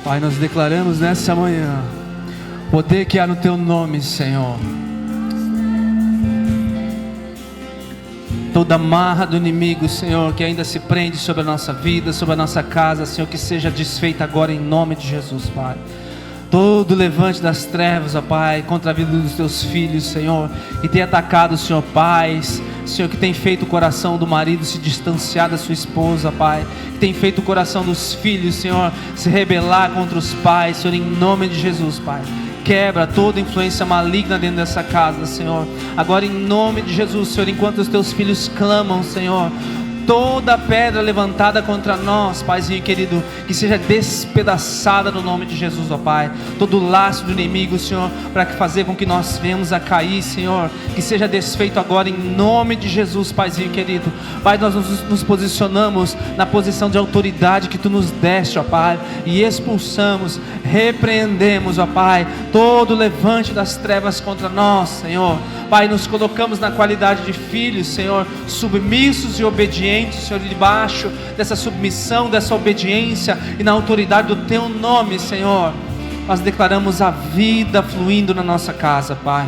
Pai, nós declaramos nessa manhã o poder que há no Teu nome, Senhor. Toda amarra do inimigo, Senhor, que ainda se prende sobre a nossa vida, sobre a nossa casa, Senhor, que seja desfeita agora em nome de Jesus, Pai. Todo levante das trevas, ó Pai, contra a vida dos Teus filhos, Senhor, que tem atacado, Senhor, pais, Senhor, que tem feito o coração do marido se distanciar da sua esposa, Pai, que tem feito o coração dos filhos, Senhor, se rebelar contra os pais, Senhor, em nome de Jesus, Pai. Quebra toda influência maligna dentro dessa casa, Senhor. Agora em nome de Jesus, Senhor, enquanto os Teus filhos clamam, Senhor, toda pedra levantada contra nós, Paizinho querido, que seja despedaçada no nome de Jesus, ó Pai. Todo laço do inimigo, Senhor, para fazer com que nós venhamos a cair, Senhor, que seja desfeito agora em nome de Jesus, Paizinho querido. Pai, nós nos posicionamos na posição de autoridade que Tu nos deste, ó Pai, e expulsamos, repreendemos, ó Pai, todo levante das trevas contra nós, Senhor. Pai, nos colocamos na qualidade de filhos, Senhor, submissos e obedientes, Senhor, debaixo dessa submissão, dessa obediência e na autoridade do Teu nome, Senhor. Nós declaramos a vida fluindo na nossa casa, Pai.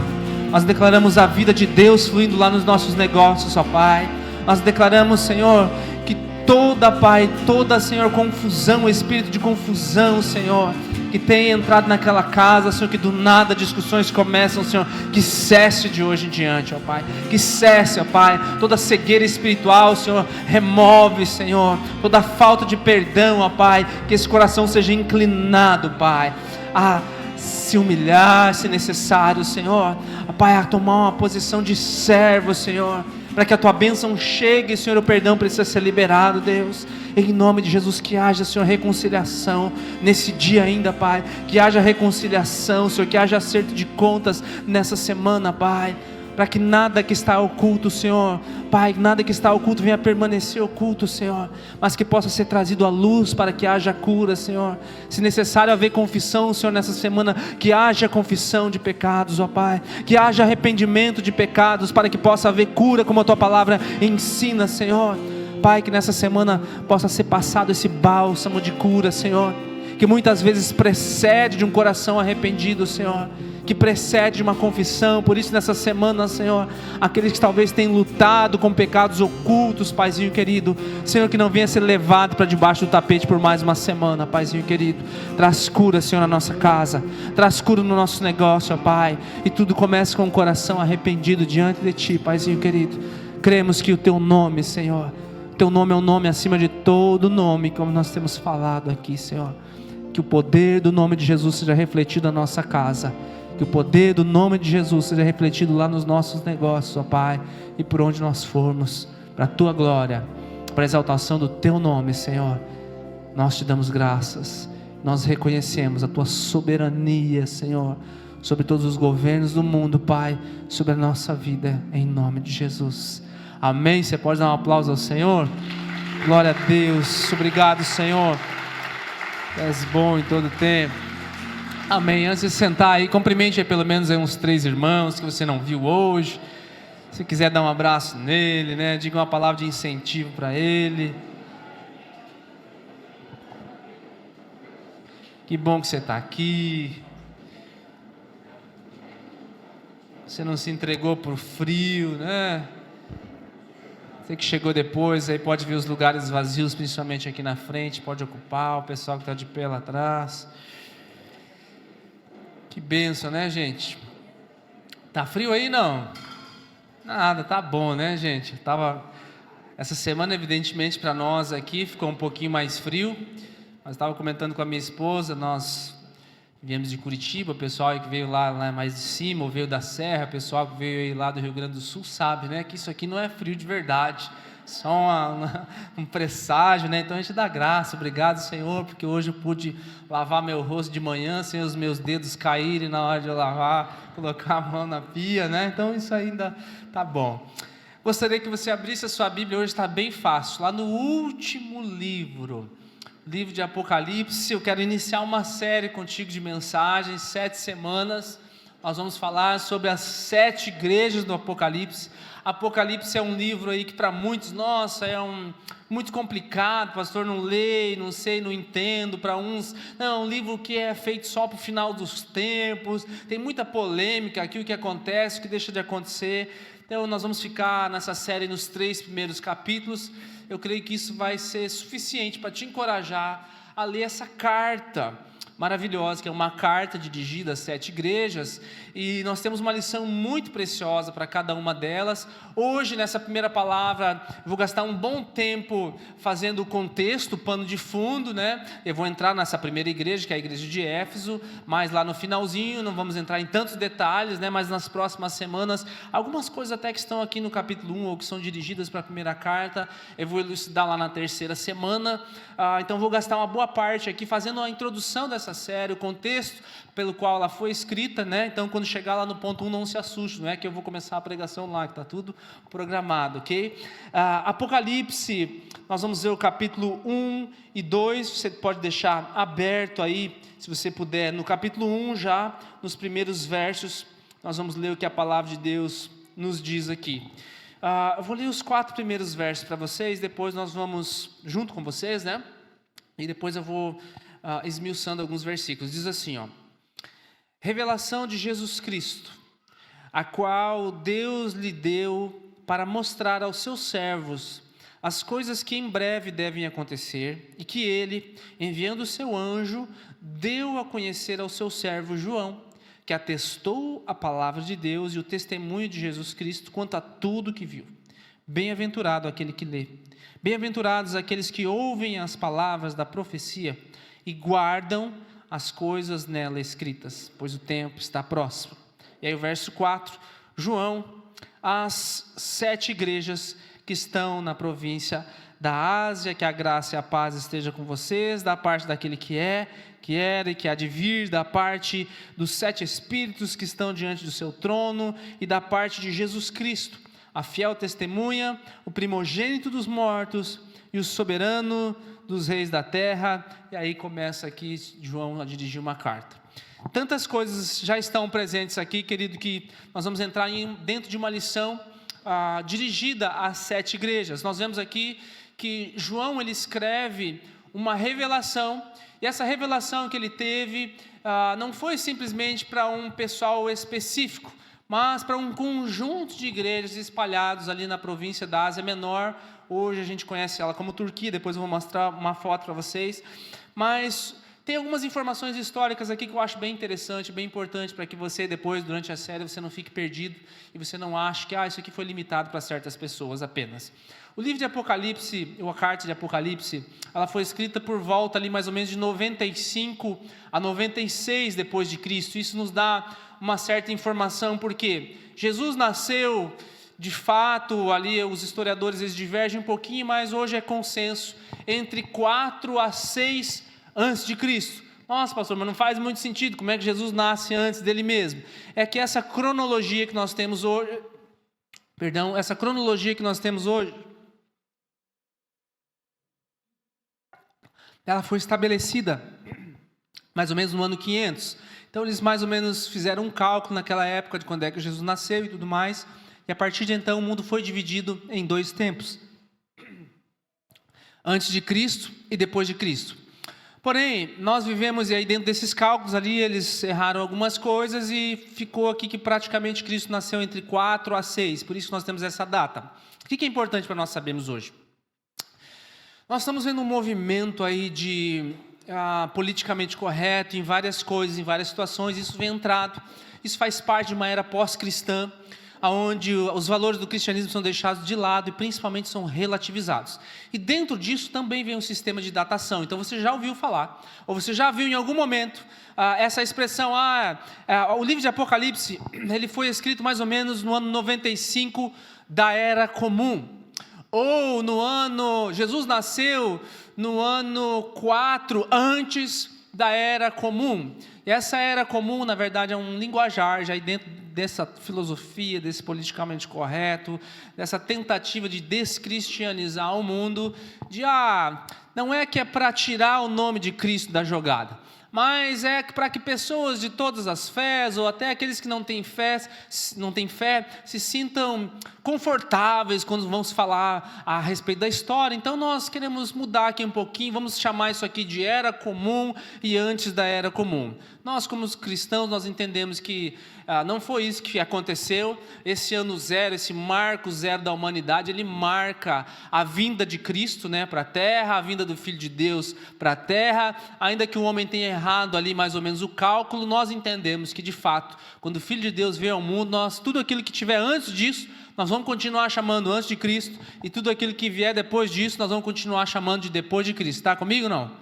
Nós declaramos a vida de Deus fluindo lá nos nossos negócios, ó Pai. Nós declaramos, Senhor, que toda, Pai, toda, Senhor, confusão, espírito de confusão, Senhor, que tem entrado naquela casa, Senhor, que do nada discussões começam, Senhor, que cesse de hoje em diante, ó Pai, que cesse, ó Pai, toda cegueira espiritual, Senhor, remove, Senhor, toda falta de perdão, ó Pai, que esse coração seja inclinado, Pai, a se humilhar, se necessário, Senhor, ó Pai, a tomar uma posição de servo, Senhor, para que a Tua bênção chegue, Senhor, o perdão precisa ser liberado, Deus, em nome de Jesus, que haja, Senhor, reconciliação nesse dia ainda, Pai, que haja reconciliação, Senhor, que haja acerto de contas nessa semana, Pai, para que nada que está oculto, Senhor, Pai, nada que está oculto venha permanecer oculto, Senhor, mas que possa ser trazido à luz para que haja cura, Senhor. Se necessário haver confissão, Senhor, nessa semana, que haja confissão de pecados, ó Pai, que haja arrependimento de pecados, para que possa haver cura, como a Tua palavra ensina, Senhor. Pai, que nessa semana possa ser passado esse bálsamo de cura, Senhor, que muitas vezes precede de um coração arrependido, Senhor, que precede de uma confissão. Por isso nessa semana, Senhor, aqueles que talvez tenham lutado com pecados ocultos, Paizinho querido, Senhor, que não venha ser levado para debaixo do tapete por mais uma semana, Paizinho querido. Traz cura, Senhor, na nossa casa, traz cura no nosso negócio, ó Pai, e tudo começa com o coração arrependido diante de Ti, Paizinho querido. Cremos que o Teu nome, Senhor, Teu nome é um nome acima de todo nome, como nós temos falado aqui, Senhor. Que o poder do nome de Jesus seja refletido na nossa casa, que o poder do nome de Jesus seja refletido lá nos nossos negócios, ó Pai, e por onde nós formos, para a Tua glória, para a exaltação do Teu nome, Senhor. Nós Te damos graças, nós reconhecemos a Tua soberania, Senhor, sobre todos os governos do mundo, Pai, sobre a nossa vida, em nome de Jesus. Amém. Você pode dar um aplauso ao Senhor? Glória a Deus. Obrigado, Senhor. Tu és bom em todo tempo. Amém. Antes de sentar aí, cumprimente aí pelo menos aí uns 3 irmãos que você não viu hoje. Se quiser dar um abraço nele, né? Diga uma palavra de incentivo para ele. Que bom que você está aqui. Você não se entregou por frio, né? Você que chegou depois, aí pode ver os lugares vazios, principalmente aqui na frente, pode ocupar, o pessoal que está de pé lá atrás. Que bênção, né, gente? Tá frio aí, não? Nada, tá bom, né, gente? Essa semana, evidentemente, para nós aqui, ficou um pouquinho mais frio, mas estava comentando com a minha esposa, nós viemos de Curitiba, o pessoal que veio lá mais de cima, ou veio da Serra, o pessoal que veio aí lá do Rio Grande do Sul sabe, né, que isso aqui não é frio de verdade, só um presságio, né? Então a gente dá graça. Obrigado, Senhor, porque hoje eu pude lavar meu rosto de manhã sem os meus dedos caírem na hora de eu lavar, colocar a mão na pia, né? Então isso ainda tá bom. Gostaria que você abrisse a sua Bíblia, hoje está bem fácil, lá no último livro de Apocalipse. Eu quero iniciar uma série contigo de mensagens, 7 semanas, Nós vamos falar sobre as 7 igrejas do Apocalipse. Apocalipse é um livro aí que para muitos, nossa, muito complicado, pastor, não leio, não sei, não entendo. Para uns, não, é um livro que é feito só para o final dos tempos, tem muita polêmica aqui, o que acontece, o que deixa de acontecer. Então nós vamos ficar nessa série nos 3 primeiros capítulos. Eu creio que isso vai ser suficiente para te encorajar a ler essa carta maravilhosa, que é uma carta dirigida às 7 igrejas, e nós temos uma lição muito preciosa para cada uma delas. Hoje, nessa primeira palavra, eu vou gastar um bom tempo fazendo o contexto, o pano de fundo, né? Eu vou entrar nessa primeira igreja, que é a igreja de Éfeso, mas lá no finalzinho, não vamos entrar em tantos detalhes, né? Mas nas próximas semanas, algumas coisas até que estão aqui no capítulo 1, ou que são dirigidas para a primeira carta, eu vou elucidar lá na terceira semana. Então vou gastar uma boa parte aqui fazendo a introdução dessa série, o contexto pelo qual ela foi escrita, né? Então quando chegar lá no ponto 1, não se assuste, não é que eu vou começar a pregação lá, que está tudo programado, ok? Apocalipse, nós vamos ver o capítulo 1 e 2, você pode deixar aberto aí, se você puder, no capítulo 1 já, nos primeiros versos, nós vamos ler o que a palavra de Deus nos diz aqui. Eu vou ler os 4 primeiros versos para vocês, depois nós vamos, junto com vocês, né? E depois eu vou esmiuçando alguns versículos. Diz assim, ó: revelação de Jesus Cristo, a qual Deus lhe deu para mostrar aos seus servos as coisas que em breve devem acontecer, e que ele, enviando o seu anjo, deu a conhecer ao seu servo João, que atestou a palavra de Deus e o testemunho de Jesus Cristo quanto a tudo que viu. Bem-aventurado aquele que lê, bem-aventurados aqueles que ouvem as palavras da profecia e guardam as coisas nela escritas, pois o tempo está próximo. E aí o verso 4, João, as 7 igrejas que estão na província da Ásia, que a graça e a paz esteja com vocês, da parte daquele que é, que era e que há de vir, da parte dos 7 Espíritos que estão diante do seu trono, e da parte de Jesus Cristo, a fiel testemunha, o primogênito dos mortos e o soberano dos reis da terra. E aí começa aqui João a dirigir uma carta. Tantas coisas já estão presentes aqui, querido, que nós vamos entrar dentro de uma lição dirigida às 7 igrejas. Nós vemos aqui que João, ele escreve uma revelação, e essa revelação que ele teve não foi simplesmente para um pessoal específico, mas para um conjunto de igrejas espalhados ali na província da Ásia Menor. Hoje a gente conhece ela como Turquia, depois eu vou mostrar uma foto para vocês, mas tem algumas informações históricas aqui que eu acho bem interessante, bem importante, para que você depois, durante a série, você não fique perdido e você não ache que isso aqui foi limitado para certas pessoas apenas. O livro de Apocalipse, ou a carta de Apocalipse, ela foi escrita por volta ali mais ou menos de 95 a 96 depois de Cristo. Isso nos dá uma certa informação, porque Jesus nasceu, de fato, ali os historiadores eles divergem um pouquinho, mas hoje é consenso, entre 4 a 6 antes de Cristo. Nossa, pastor, mas não faz muito sentido, como é que Jesus nasce antes dele mesmo? É que essa cronologia que nós temos hoje, ela foi estabelecida mais ou menos no ano 500. Então eles mais ou menos fizeram um cálculo naquela época de quando é que Jesus nasceu e tudo mais, e a partir de então o mundo foi dividido em 2 tempos: antes de Cristo e depois de Cristo. Porém, nós vivemos, e aí dentro desses cálculos ali, eles erraram algumas coisas, e ficou aqui que praticamente Cristo nasceu entre 4 a 6, por isso que nós temos essa data. O que é importante para nós sabermos hoje? Nós estamos vendo um movimento aí de politicamente correto em várias coisas, em várias situações. Isso vem entrado, isso faz parte de uma era pós-cristã, onde os valores do cristianismo são deixados de lado e principalmente são relativizados. E dentro disso também vem um sistema de datação. Então você já ouviu falar, ou você já viu em algum momento essa expressão, o livro de Apocalipse, ele foi escrito mais ou menos no ano 95 da Era Comum. Ou Jesus nasceu no ano 4 antes da Era Comum. E essa Era Comum, na verdade, é um linguajar, já aí dentro dessa filosofia, desse politicamente correto, dessa tentativa de descristianizar o mundo, de não é que é para tirar o nome de Cristo da jogada, mas é para que pessoas de todas as fés, ou até aqueles que não têm fé, se sintam confortáveis quando vamos falar a respeito da história. Então nós queremos mudar aqui um pouquinho, vamos chamar isso aqui de era comum e antes da era comum. Nós, como cristãos, nós entendemos que não foi isso que aconteceu. Esse ano zero, esse marco zero da humanidade, ele marca a vinda de Cristo, né, para a terra, a vinda do Filho de Deus para a terra. Ainda que o homem tenha errado ali mais ou menos o cálculo, nós entendemos que de fato, quando o Filho de Deus veio ao mundo, tudo aquilo que tiver antes disso, nós vamos continuar chamando antes de Cristo, e tudo aquilo que vier depois disso, nós vamos continuar chamando de depois de Cristo. Está comigo ou não?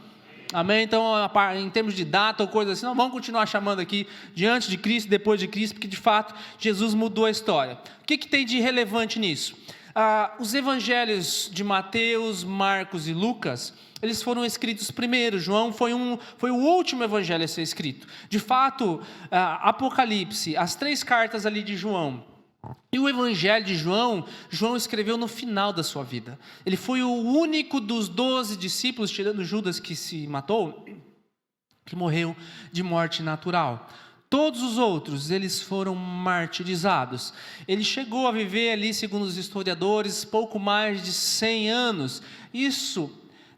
Amém? Então, em termos de data ou coisa assim, nós vamos continuar chamando aqui de antes de Cristo, depois de Cristo, porque de fato Jesus mudou a história. O que tem de relevante nisso? Os evangelhos de Mateus, Marcos e Lucas, eles foram escritos primeiro. João foi o último evangelho a ser escrito. De fato, Apocalipse, as 3 cartas ali de João, e o evangelho de João escreveu no final da sua vida. Ele foi o único dos 12 discípulos, tirando Judas que se matou, que morreu de morte natural. Todos os outros, eles foram martirizados. Ele chegou a viver ali, segundo os historiadores, pouco mais de 100 anos. Isso,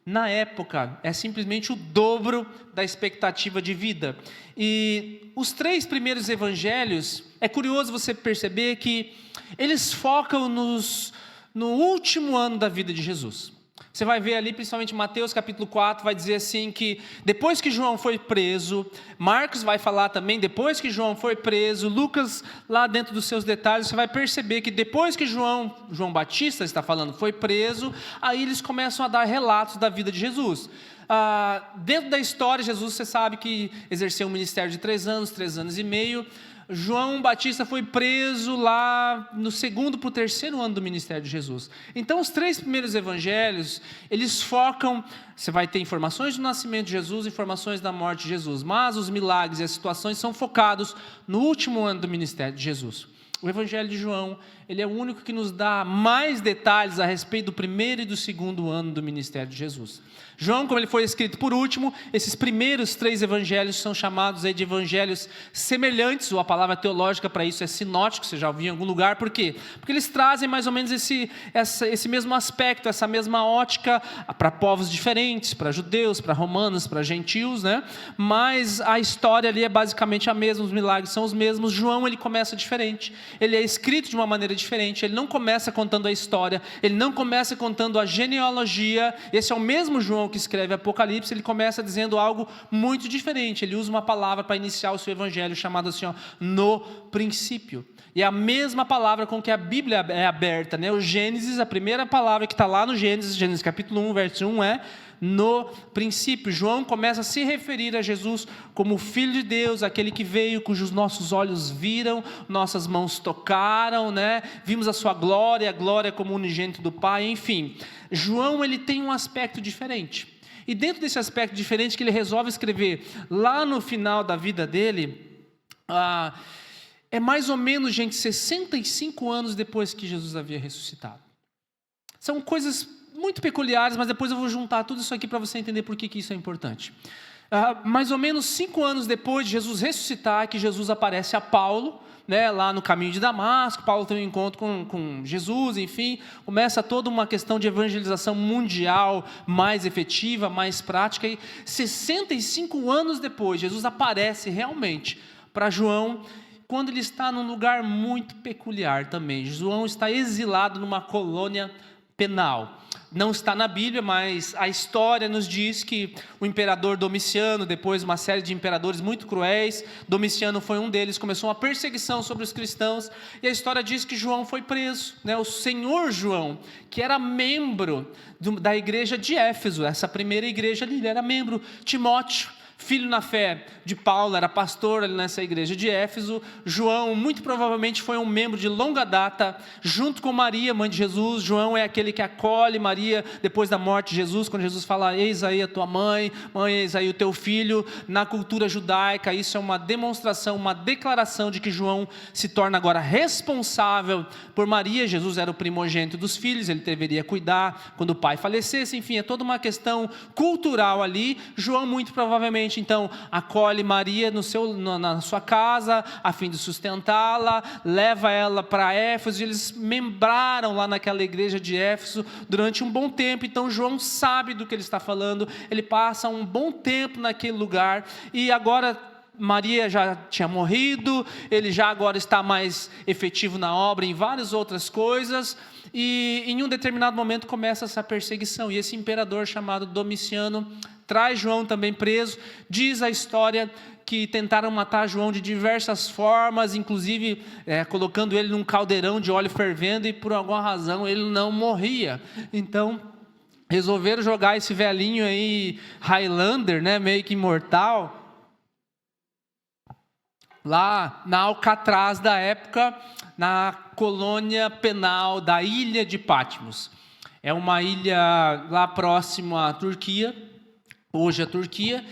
na época, é simplesmente o dobro da expectativa de vida. E os 3 primeiros evangelhos, é curioso você perceber que eles focam no último ano da vida de Jesus. Você vai ver ali, principalmente Mateus capítulo 4, vai dizer assim que depois que João foi preso, Marcos vai falar também, depois que João foi preso, Lucas lá dentro dos seus detalhes, você vai perceber que depois que João Batista está falando, foi preso, aí eles começam a dar relatos da vida de Jesus. Dentro da história, Jesus, você sabe que exerceu um ministério de 3 anos e meio. João Batista foi preso lá no 2º para o 3º ano do ministério de Jesus. Então, os 3 primeiros evangelhos, eles focam, você vai ter informações do nascimento de Jesus, informações da morte de Jesus, mas os milagres e as situações são focados no último ano do ministério de Jesus. O evangelho de João, ele é o único que nos dá mais detalhes a respeito do 1º e do 2º ano do ministério de Jesus. João, como ele foi escrito por último, esses primeiros 3 evangelhos são chamados aí de evangelhos semelhantes, ou a palavra teológica para isso é sinótico, você já ouviu em algum lugar. Por quê? Porque eles trazem mais ou menos esse mesmo aspecto, essa mesma ótica para povos diferentes, para judeus, para romanos, para gentios, né? Mas a história ali é basicamente a mesma, os milagres são os mesmos. João, ele começa diferente, ele é escrito de uma maneira diferente, ele não começa contando a história, ele não começa contando a genealogia. Esse é o mesmo João que escreve Apocalipse, ele começa dizendo algo muito diferente. Ele usa uma palavra para iniciar o seu evangelho, chamada assim, no princípio. E é a mesma palavra com que a Bíblia é aberta, né? O Gênesis, a primeira palavra que está lá no Gênesis capítulo 1, verso 1 é no princípio. João começa a se referir a Jesus como o Filho de Deus, aquele que veio, cujos nossos olhos viram, nossas mãos tocaram, né? Vimos a sua glória, a glória como unigênito do Pai, enfim. João, ele tem um aspecto diferente. E dentro desse aspecto diferente que ele resolve escrever lá no final da vida dele, é mais ou menos, gente, 65 anos depois que Jesus havia ressuscitado. São coisas muito peculiares, mas depois eu vou juntar tudo isso aqui para você entender por que isso é importante. Mais ou menos 5 anos depois de Jesus ressuscitar, que Jesus aparece a Paulo, né, lá no caminho de Damasco. Paulo tem um encontro com Jesus, enfim, começa toda uma questão de evangelização mundial mais efetiva, mais prática, e 65 anos depois, Jesus aparece realmente para João, quando ele está num lugar muito peculiar também. João está exilado numa colônia penal. Não está na Bíblia, mas a história nos diz que o imperador Domiciano, depois uma série de imperadores muito cruéis, Domiciano foi um deles, começou uma perseguição sobre os cristãos, e a história diz que João foi preso, né? O senhor João, que era membro da igreja de Éfeso, essa primeira igreja ali, ele era membro. Timóteo filho na fé de Paulo, era pastor ali nessa igreja de Éfeso. João, muito provavelmente, foi um membro de longa data, junto com Maria, mãe de Jesus. João é aquele que acolhe Maria depois da morte de Jesus, quando Jesus fala, eis aí a tua mãe, eis aí o teu filho. Na cultura judaica, isso é uma demonstração, uma declaração de que João se torna agora responsável por Maria. Jesus era o primogênito dos filhos, ele deveria cuidar quando o pai falecesse. Enfim, é toda uma questão cultural ali. João, muito provavelmente, então, acolhe Maria na sua casa, a fim de sustentá-la, leva ela para Éfeso. Eles membraram lá naquela igreja de Éfeso durante um bom tempo. Então João sabe do que ele está falando, ele passa um bom tempo naquele lugar, e agora Maria já tinha morrido, ele já agora está mais efetivo na obra, em várias outras coisas, e em um determinado momento começa essa perseguição, e esse imperador chamado Domiciano traz João também preso. Diz a história que tentaram matar João de diversas formas, inclusive colocando ele num caldeirão de óleo fervendo, e por alguma razão ele não morria. Então resolveram jogar esse velhinho aí, Highlander, né, meio que imortal, lá na Alcatraz da época, na colônia penal da ilha de Patmos. É uma ilha lá próximo à Turquia, hoje a Turquia,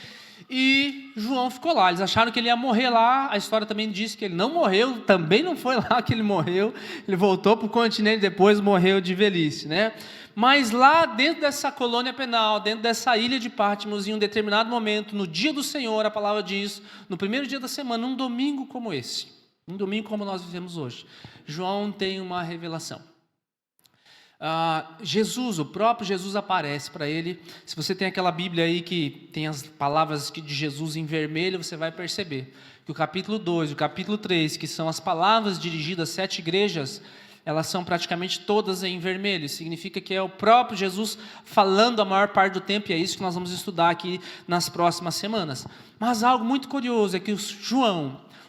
e João ficou lá. Eles acharam que ele ia morrer lá. A história também diz que ele não morreu, também não foi lá que ele morreu, ele voltou para o continente depois, morreu de velhice, né? Mas lá dentro dessa colônia penal, dentro dessa ilha de Patmos, em um determinado momento, no dia do Senhor, a palavra diz, no primeiro dia da semana, um domingo como esse, um domingo como nós vivemos hoje, João tem uma revelação. Jesus, o próprio Jesus aparece para ele. Se você tem aquela Bíblia aí que tem as palavras de Jesus em vermelho, você vai perceber que o capítulo 2 e o capítulo 3, que são as palavras dirigidas às 7 igrejas, elas são praticamente todas em vermelho. Isso significa que é o próprio Jesus falando a maior parte do tempo, e é isso que nós vamos estudar aqui nas próximas semanas. Mas algo muito curioso é que o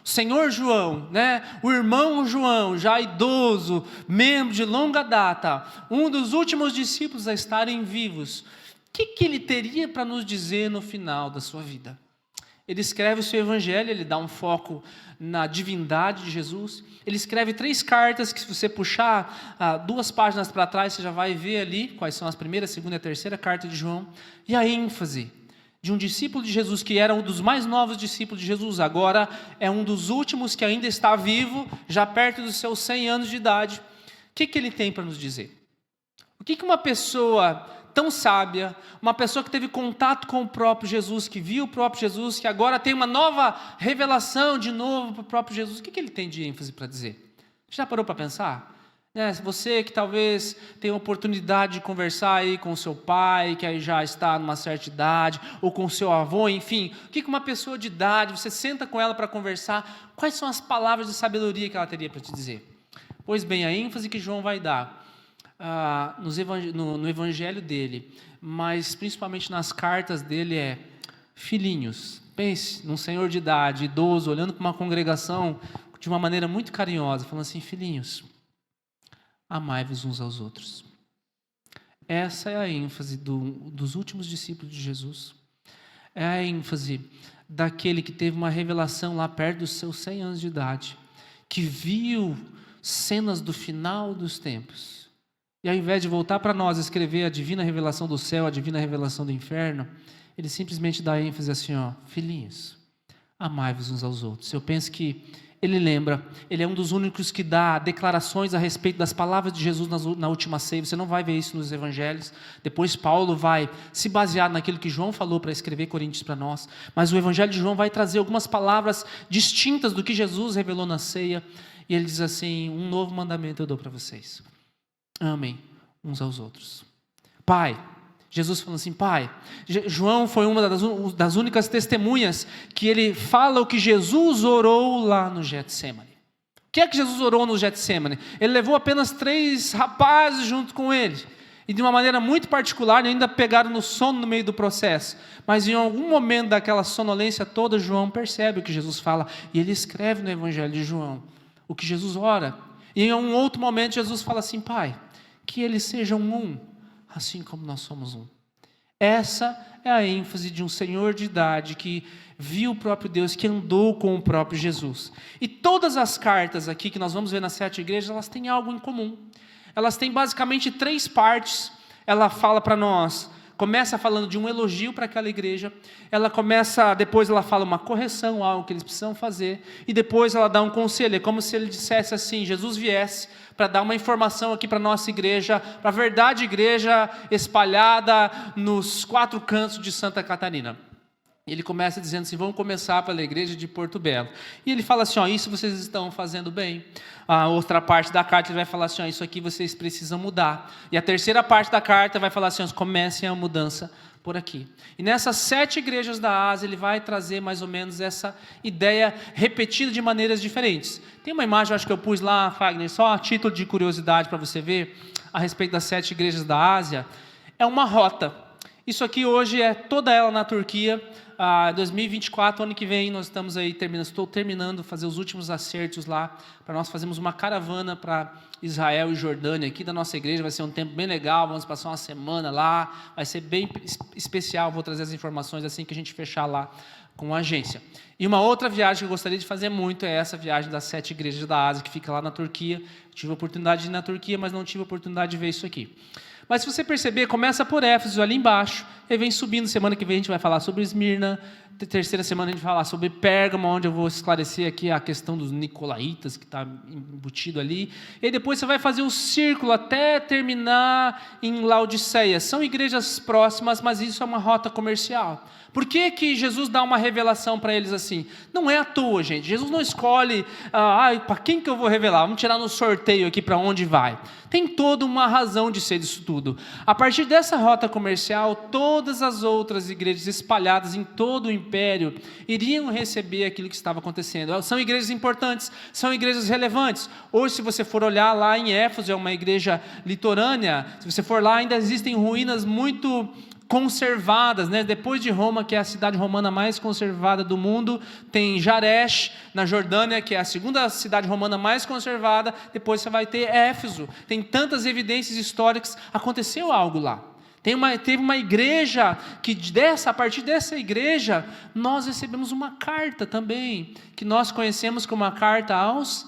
Senhor João, né, o irmão João, já idoso, membro de longa data, um dos últimos discípulos a estarem vivos, o que ele teria para nos dizer no final da sua vida? Ele escreve o seu evangelho, ele dá um foco na divindade de Jesus. Ele escreve 3 cartas que, se você puxar 2 páginas para trás, você já vai ver ali quais são as primeira, segunda e a terceira carta de João. E a ênfase de um discípulo de Jesus, que era um dos mais novos discípulos de Jesus, agora é um dos últimos que ainda está vivo, já perto dos seus 100 anos de idade. O que ele tem para nos dizer? O que uma pessoa tão sábia, uma pessoa que teve contato com o próprio Jesus, que viu o próprio Jesus, que agora tem uma nova revelação de novo para o próprio Jesus, o que ele tem de ênfase para dizer? Já parou para pensar? Você que talvez tenha a oportunidade de conversar aí com o seu pai, que aí já está numa certa idade, ou com o seu avô, enfim, o que uma pessoa de idade, você senta com ela para conversar, quais são as palavras de sabedoria que ela teria para te dizer? Pois bem, a ênfase que João vai dar no evangelho dele, mas principalmente nas cartas dele, é: filhinhos. Pense num senhor de idade, idoso, olhando para uma congregação de uma maneira muito carinhosa, falando assim: filhinhos, amai-vos uns aos outros. Essa é a ênfase dos últimos discípulos de Jesus. É a ênfase daquele que teve uma revelação lá perto dos seus 100 anos de idade, que viu cenas do final dos tempos. E ao invés de voltar para nós escrever a divina revelação do céu, a divina revelação do inferno, ele simplesmente dá ênfase assim: filhinhos, amai-vos uns aos outros. Eu penso que ele lembra, ele é um dos únicos que dá declarações a respeito das palavras de Jesus na última ceia. Você não vai ver isso nos evangelhos. Depois Paulo vai se basear naquilo que João falou para escrever Coríntios para nós. Mas o evangelho de João vai trazer algumas palavras distintas do que Jesus revelou na ceia. E ele diz assim: um novo mandamento eu dou para vocês: amem uns aos outros. Pai, Jesus falando assim: Pai, João foi uma das únicas testemunhas que ele fala o que Jesus orou lá no Getsemane. O que é que Jesus orou no Getsemane? Ele levou apenas 3 rapazes junto com ele, e de uma maneira muito particular, ainda pegaram no sono no meio do processo, mas em algum momento daquela sonolência toda, João percebe o que Jesus fala, e ele escreve no evangelho de João o que Jesus ora. E em um outro momento Jesus fala assim: Pai, que eles sejam um, assim como nós somos um. Essa é a ênfase de um senhor de idade que viu o próprio Deus, que andou com o próprio Jesus. E todas as cartas aqui que nós vamos ver nas 7 igrejas, elas têm algo em comum. Elas têm basicamente 3 partes. Ela fala para nós, começa falando de um elogio para aquela igreja, depois ela fala uma correção, algo que eles precisam fazer, e depois ela dá um conselho. É como se ele dissesse assim, Jesus viesse para dar uma informação aqui para a nossa igreja, para a verdade igreja espalhada nos 4 cantos de Santa Catarina. Ele começa dizendo assim, vamos começar pela igreja de Porto Belo. E ele fala assim, ó, isso vocês estão fazendo bem. A outra parte da carta ele vai falar assim, ó, isso aqui vocês precisam mudar. E a terceira parte da carta vai falar assim, ó, comecem a mudança por aqui. E nessas 7 igrejas da Ásia, ele vai trazer mais ou menos essa ideia repetida de maneiras diferentes. Tem uma imagem, acho que eu pus lá, Fagner, só a título de curiosidade para você ver, a respeito das 7 igrejas da Ásia. É uma rota. Isso aqui hoje é toda ela na Turquia. 2024, ano que vem, nós estamos aí estou terminando, fazer os últimos acertos lá, para nós fazermos uma caravana para Israel e Jordânia, aqui da nossa igreja. Vai ser um tempo bem legal, vamos passar uma semana lá, vai ser bem especial, vou trazer as informações assim que a gente fechar lá com a agência. E uma outra viagem que eu gostaria de fazer muito é essa viagem das 7 igrejas da Ásia, que fica lá na Turquia. Tive a oportunidade de ir na Turquia, mas não tive a oportunidade de ver isso aqui. Mas se você perceber, começa por Éfeso, ali embaixo, e vem subindo. Semana que vem a gente vai falar sobre Esmirna, terceira semana a gente vai falar sobre Pérgamo, onde eu vou esclarecer aqui a questão dos nicolaítas, que está embutido ali. E aí depois você vai fazer o círculo até terminar em Laodiceia. São igrejas próximas, mas isso é uma rota comercial. Por que que Jesus dá uma revelação para eles assim? Não é à toa, gente. Jesus não escolhe, para quem que eu vou revelar? Vamos tirar no sorteio aqui para onde vai. Tem toda uma razão de ser disso tudo. A partir dessa rota comercial, todas as outras igrejas espalhadas em todo o império iriam receber aquilo que estava acontecendo. São igrejas importantes, são igrejas relevantes. Hoje, se você for olhar lá em Éfeso, é uma igreja litorânea. Se você for lá, ainda existem ruínas muito conservadas, né? Depois de Roma, que é a cidade romana mais conservada do mundo, tem Jaresh, na Jordânia, que é a segunda cidade romana mais conservada. Depois você vai ter Éfeso. Tem tantas evidências históricas, aconteceu algo lá. Teve uma igreja que a partir dessa igreja nós recebemos uma carta também, que nós conhecemos como a carta aos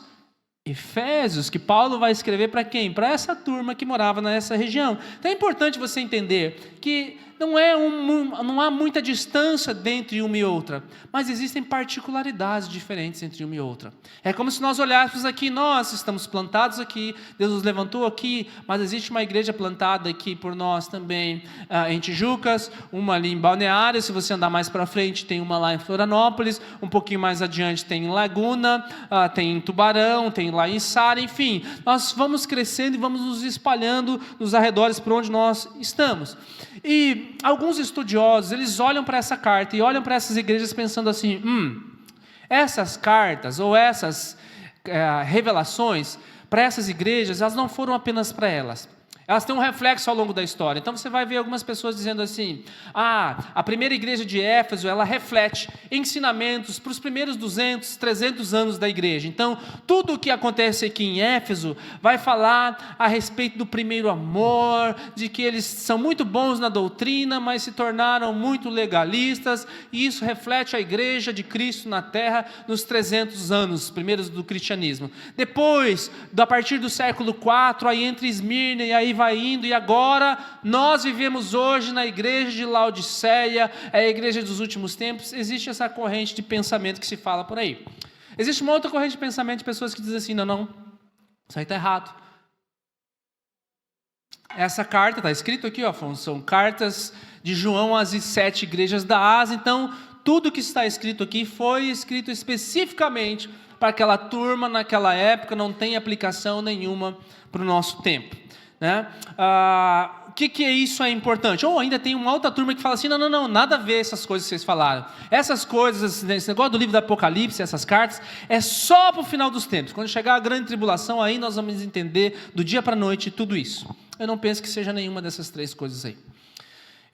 Efésios, que Paulo vai escrever para quem? Para essa turma que morava nessa região. Então é importante você entender que não há muita distância entre uma e outra, mas existem particularidades diferentes entre uma e outra. É como se nós olhássemos aqui, nós estamos plantados aqui, Deus nos levantou aqui, mas existe uma igreja plantada aqui por nós também em Tijucas, uma ali em Balneário. Se você andar mais para frente, tem uma lá em Florianópolis, um pouquinho mais adiante tem em Laguna, tem em Tubarão, tem lá em Sara, enfim, nós vamos crescendo e vamos nos espalhando nos arredores por onde nós estamos. E alguns estudiosos, eles olham para essa carta e olham para essas igrejas pensando assim, essas cartas ou essas revelações para essas igrejas, elas não foram apenas para elas. Elas têm um reflexo ao longo da história. Então você vai ver algumas pessoas dizendo assim, a primeira igreja de Éfeso, ela reflete ensinamentos para os primeiros 200, 300 anos da igreja. Então tudo o que acontece aqui em Éfeso vai falar a respeito do primeiro amor, de que eles são muito bons na doutrina, mas se tornaram muito legalistas, e isso reflete a igreja de Cristo na terra nos 300 anos primeiros do cristianismo. Depois, a partir do século 4, aí entre Esmirna e aí vai indo, e agora nós vivemos hoje na igreja de Laodiceia, é a igreja dos últimos tempos. Existe essa corrente de pensamento que se fala por aí. Existe uma outra corrente de pensamento de pessoas que dizem assim, não, isso aí está errado. Essa carta, está escrito aqui, são cartas de João às 7 igrejas da Ásia. Então tudo que está escrito aqui foi escrito especificamente para aquela turma naquela época, não tem aplicação nenhuma para o nosso tempo. Né? O que isso é importante? Ou ainda tem uma outra turma que fala assim, não, nada a ver essas coisas que vocês falaram. Essas coisas, esse negócio do livro do Apocalipse, essas cartas, é só para o final dos tempos. Quando chegar a grande tribulação, aí nós vamos entender do dia para a noite tudo isso. Eu não penso que seja nenhuma dessas 3 coisas aí.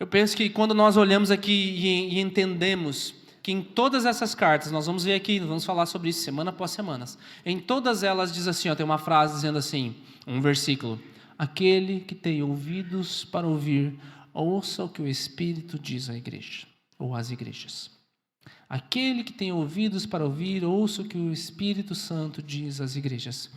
Eu penso que quando nós olhamos aqui e entendemos que em todas essas cartas, nós vamos ver aqui, nós vamos falar sobre isso semana após semana, em todas elas diz assim, tem uma frase dizendo assim, um versículo: aquele que tem ouvidos para ouvir, ouça o que o Espírito diz à igreja, ou às igrejas. Aquele que tem ouvidos para ouvir, ouça o que o Espírito Santo diz às igrejas.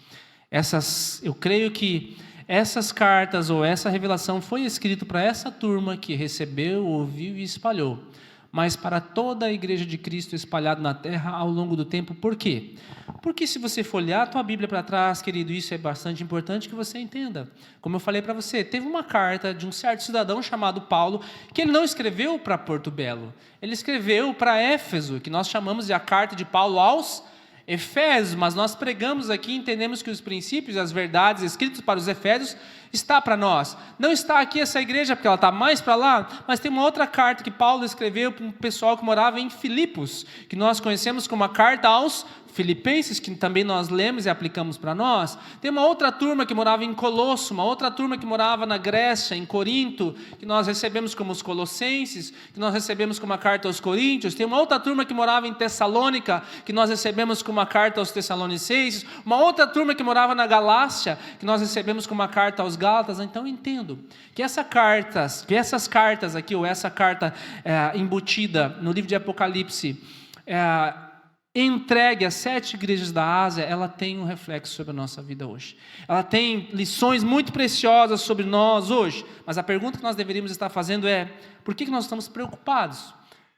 Eu creio que essas cartas ou essa revelação foi escrito para essa turma que recebeu, ouviu e espalhou, mas para toda a igreja de Cristo espalhada na terra ao longo do tempo. Por quê? Porque se você for olhar a tua Bíblia para trás, querido, isso é bastante importante que você entenda. Como eu falei para você, teve uma carta de um certo cidadão chamado Paulo, que ele não escreveu para Porto Belo, ele escreveu para Éfeso, que nós chamamos de a carta de Paulo aos Efésios, mas nós pregamos aqui, entendemos que os princípios e as verdades escritos para os Efésios está para nós. Não está aqui essa igreja porque ela está mais para lá, mas tem uma outra carta que Paulo escreveu para um pessoal que morava em Filipos, que nós conhecemos como a carta aos Filipenses, que também nós lemos e aplicamos para nós. Tem uma outra turma que morava em Colosso, uma outra turma que morava na Grécia, em Corinto, que nós recebemos como os Colossenses, que nós recebemos como a carta aos Coríntios. Tem uma outra turma que morava em Tessalônica, que nós recebemos como a carta aos Tessalonicenses. Uma outra turma que morava na Galácia, que nós recebemos como a carta aos Gálatas. Então eu entendo que essas cartas aqui, ou essa carta embutida no livro de Apocalipse, entregue às 7 igrejas da Ásia, ela tem um reflexo sobre a nossa vida hoje. Ela tem lições muito preciosas sobre nós hoje. Mas a pergunta que nós deveríamos estar fazendo é: por que nós estamos preocupados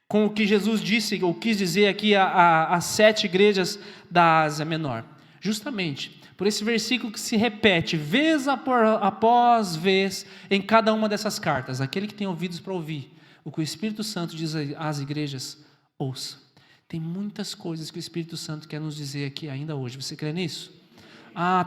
com o que Jesus disse, ou quis dizer aqui às 7 igrejas da Ásia Menor? Justamente por esse versículo que se repete vez após vez em cada uma dessas cartas. Aquele que tem ouvidos para ouvir o que o Espírito Santo diz às igrejas, ouça. Tem muitas coisas que o Espírito Santo quer nos dizer aqui ainda hoje. Você crê nisso?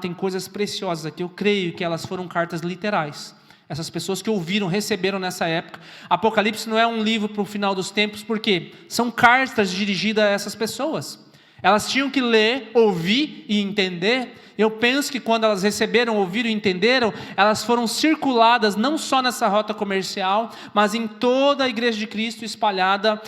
Tem coisas preciosas aqui. Eu creio que elas foram cartas literais. Essas pessoas que ouviram, receberam nessa época. Apocalipse não é um livro para o final dos tempos, porque são cartas dirigidas a essas pessoas. Elas tinham que ler, ouvir e entender. Eu penso que quando elas receberam, ouviram e entenderam, elas foram circuladas não só nessa rota comercial, mas em toda a igreja de Cristo espalhada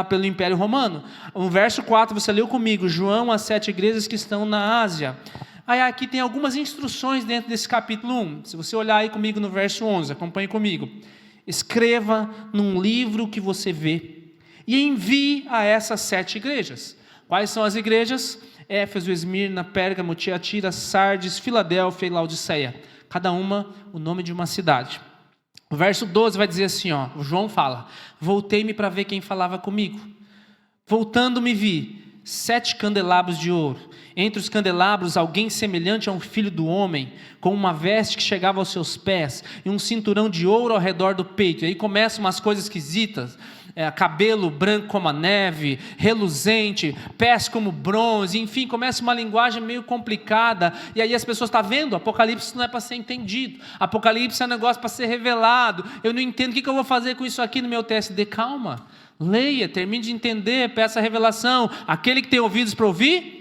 pelo Império Romano. No verso 4, você leu comigo, João, as 7 igrejas que estão na Ásia. Aí aqui tem algumas instruções dentro desse capítulo 1. Se você olhar aí comigo no verso 11, acompanhe comigo. Escreva num livro que você vê e envie a essas 7 igrejas. Quais são as igrejas? Éfeso, Esmirna, Pérgamo, Tiatira, Sardes, Filadélfia e Laodiceia. Cada uma o nome de uma cidade. O verso 12 vai dizer assim, o João fala: voltei-me para ver quem falava comigo. Voltando-me vi 7 candelabros de ouro. Entre os candelabros, alguém semelhante a um filho do homem, com uma veste que chegava aos seus pés, e um cinturão de ouro ao redor do peito. E aí começam umas coisas esquisitas. Cabelo branco como a neve, reluzente, pés como bronze, enfim, começa uma linguagem meio complicada, e aí as pessoas estão vendo, Apocalipse não é para ser entendido, Apocalipse é um negócio para ser revelado, eu não entendo, o que eu vou fazer com isso aqui no meu TSD? Calma, leia, termine de entender, peça a revelação. Aquele que tem ouvidos para ouvir,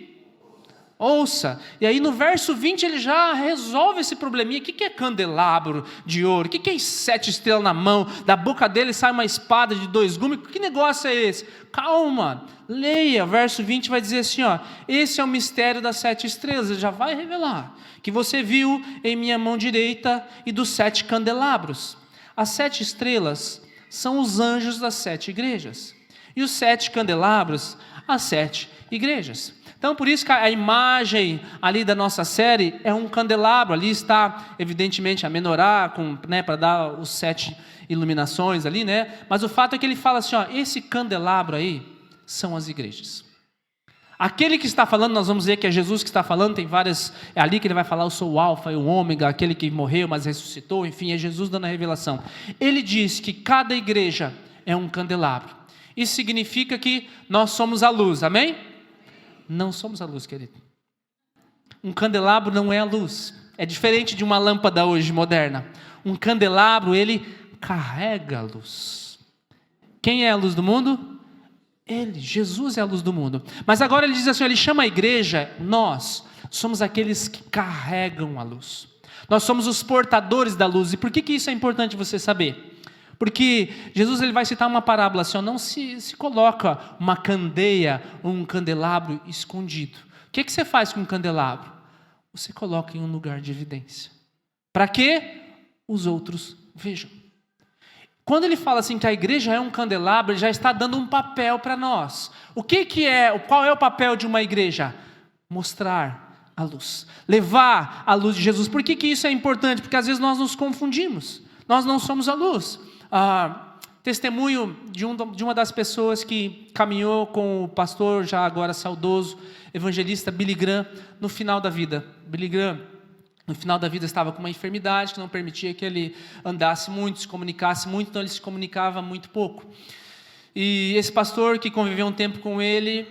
ouça. E aí no verso 20 ele já resolve esse probleminha. O que é candelabro de ouro? O que é 7 estrelas na mão? Da boca dele sai uma espada de 2 gumes. Que negócio é esse? Calma, leia. Verso 20 vai dizer assim, esse é o mistério das 7 estrelas. Ele já vai revelar que você viu em minha mão direita e dos 7 candelabros. As 7 estrelas são os anjos das 7 igrejas. E os 7 candelabros, as 7 igrejas. Então, por isso que a imagem ali da nossa série é um candelabro. Ali está, evidentemente, a menorá, para dar os 7 iluminações ali, né? Mas o fato é que ele fala assim, esse candelabro aí são as igrejas. Aquele que está falando, nós vamos ver que é Jesus que está falando, tem várias, é ali que ele vai falar: eu sou o alfa e o ômega, aquele que morreu, mas ressuscitou, enfim, é Jesus dando a revelação. Ele diz que cada igreja é um candelabro. Isso significa que nós somos a luz, amém? Não somos a luz, querido. Um candelabro não é a luz. É diferente de uma lâmpada hoje moderna. Um candelabro, ele carrega a luz. Quem é a luz do mundo? Ele, Jesus é a luz do mundo. Mas agora ele diz assim, ele chama a igreja, nós somos aqueles que carregam a luz. Nós somos os portadores da luz. E por que isso é importante você saber? Porque Jesus ele vai citar uma parábola assim, não se coloca uma candeia ou um candelabro escondido. O que você faz com um candelabro? Você coloca em um lugar de evidência. Para que os outros vejam. Quando ele fala assim que a igreja é um candelabro, ele já está dando um papel para nós. Qual é o papel de uma igreja? Mostrar a luz, levar a luz de Jesus. Por que isso é importante? Porque às vezes nós nos confundimos, nós não somos a luz. Testemunho de uma das pessoas que caminhou com o pastor, já agora saudoso, evangelista Billy Graham, no final da vida. Billy Graham, no final da vida, estava com uma enfermidade que não permitia que ele andasse muito, se comunicasse muito, então ele se comunicava muito pouco. E esse pastor, que conviveu um tempo com ele,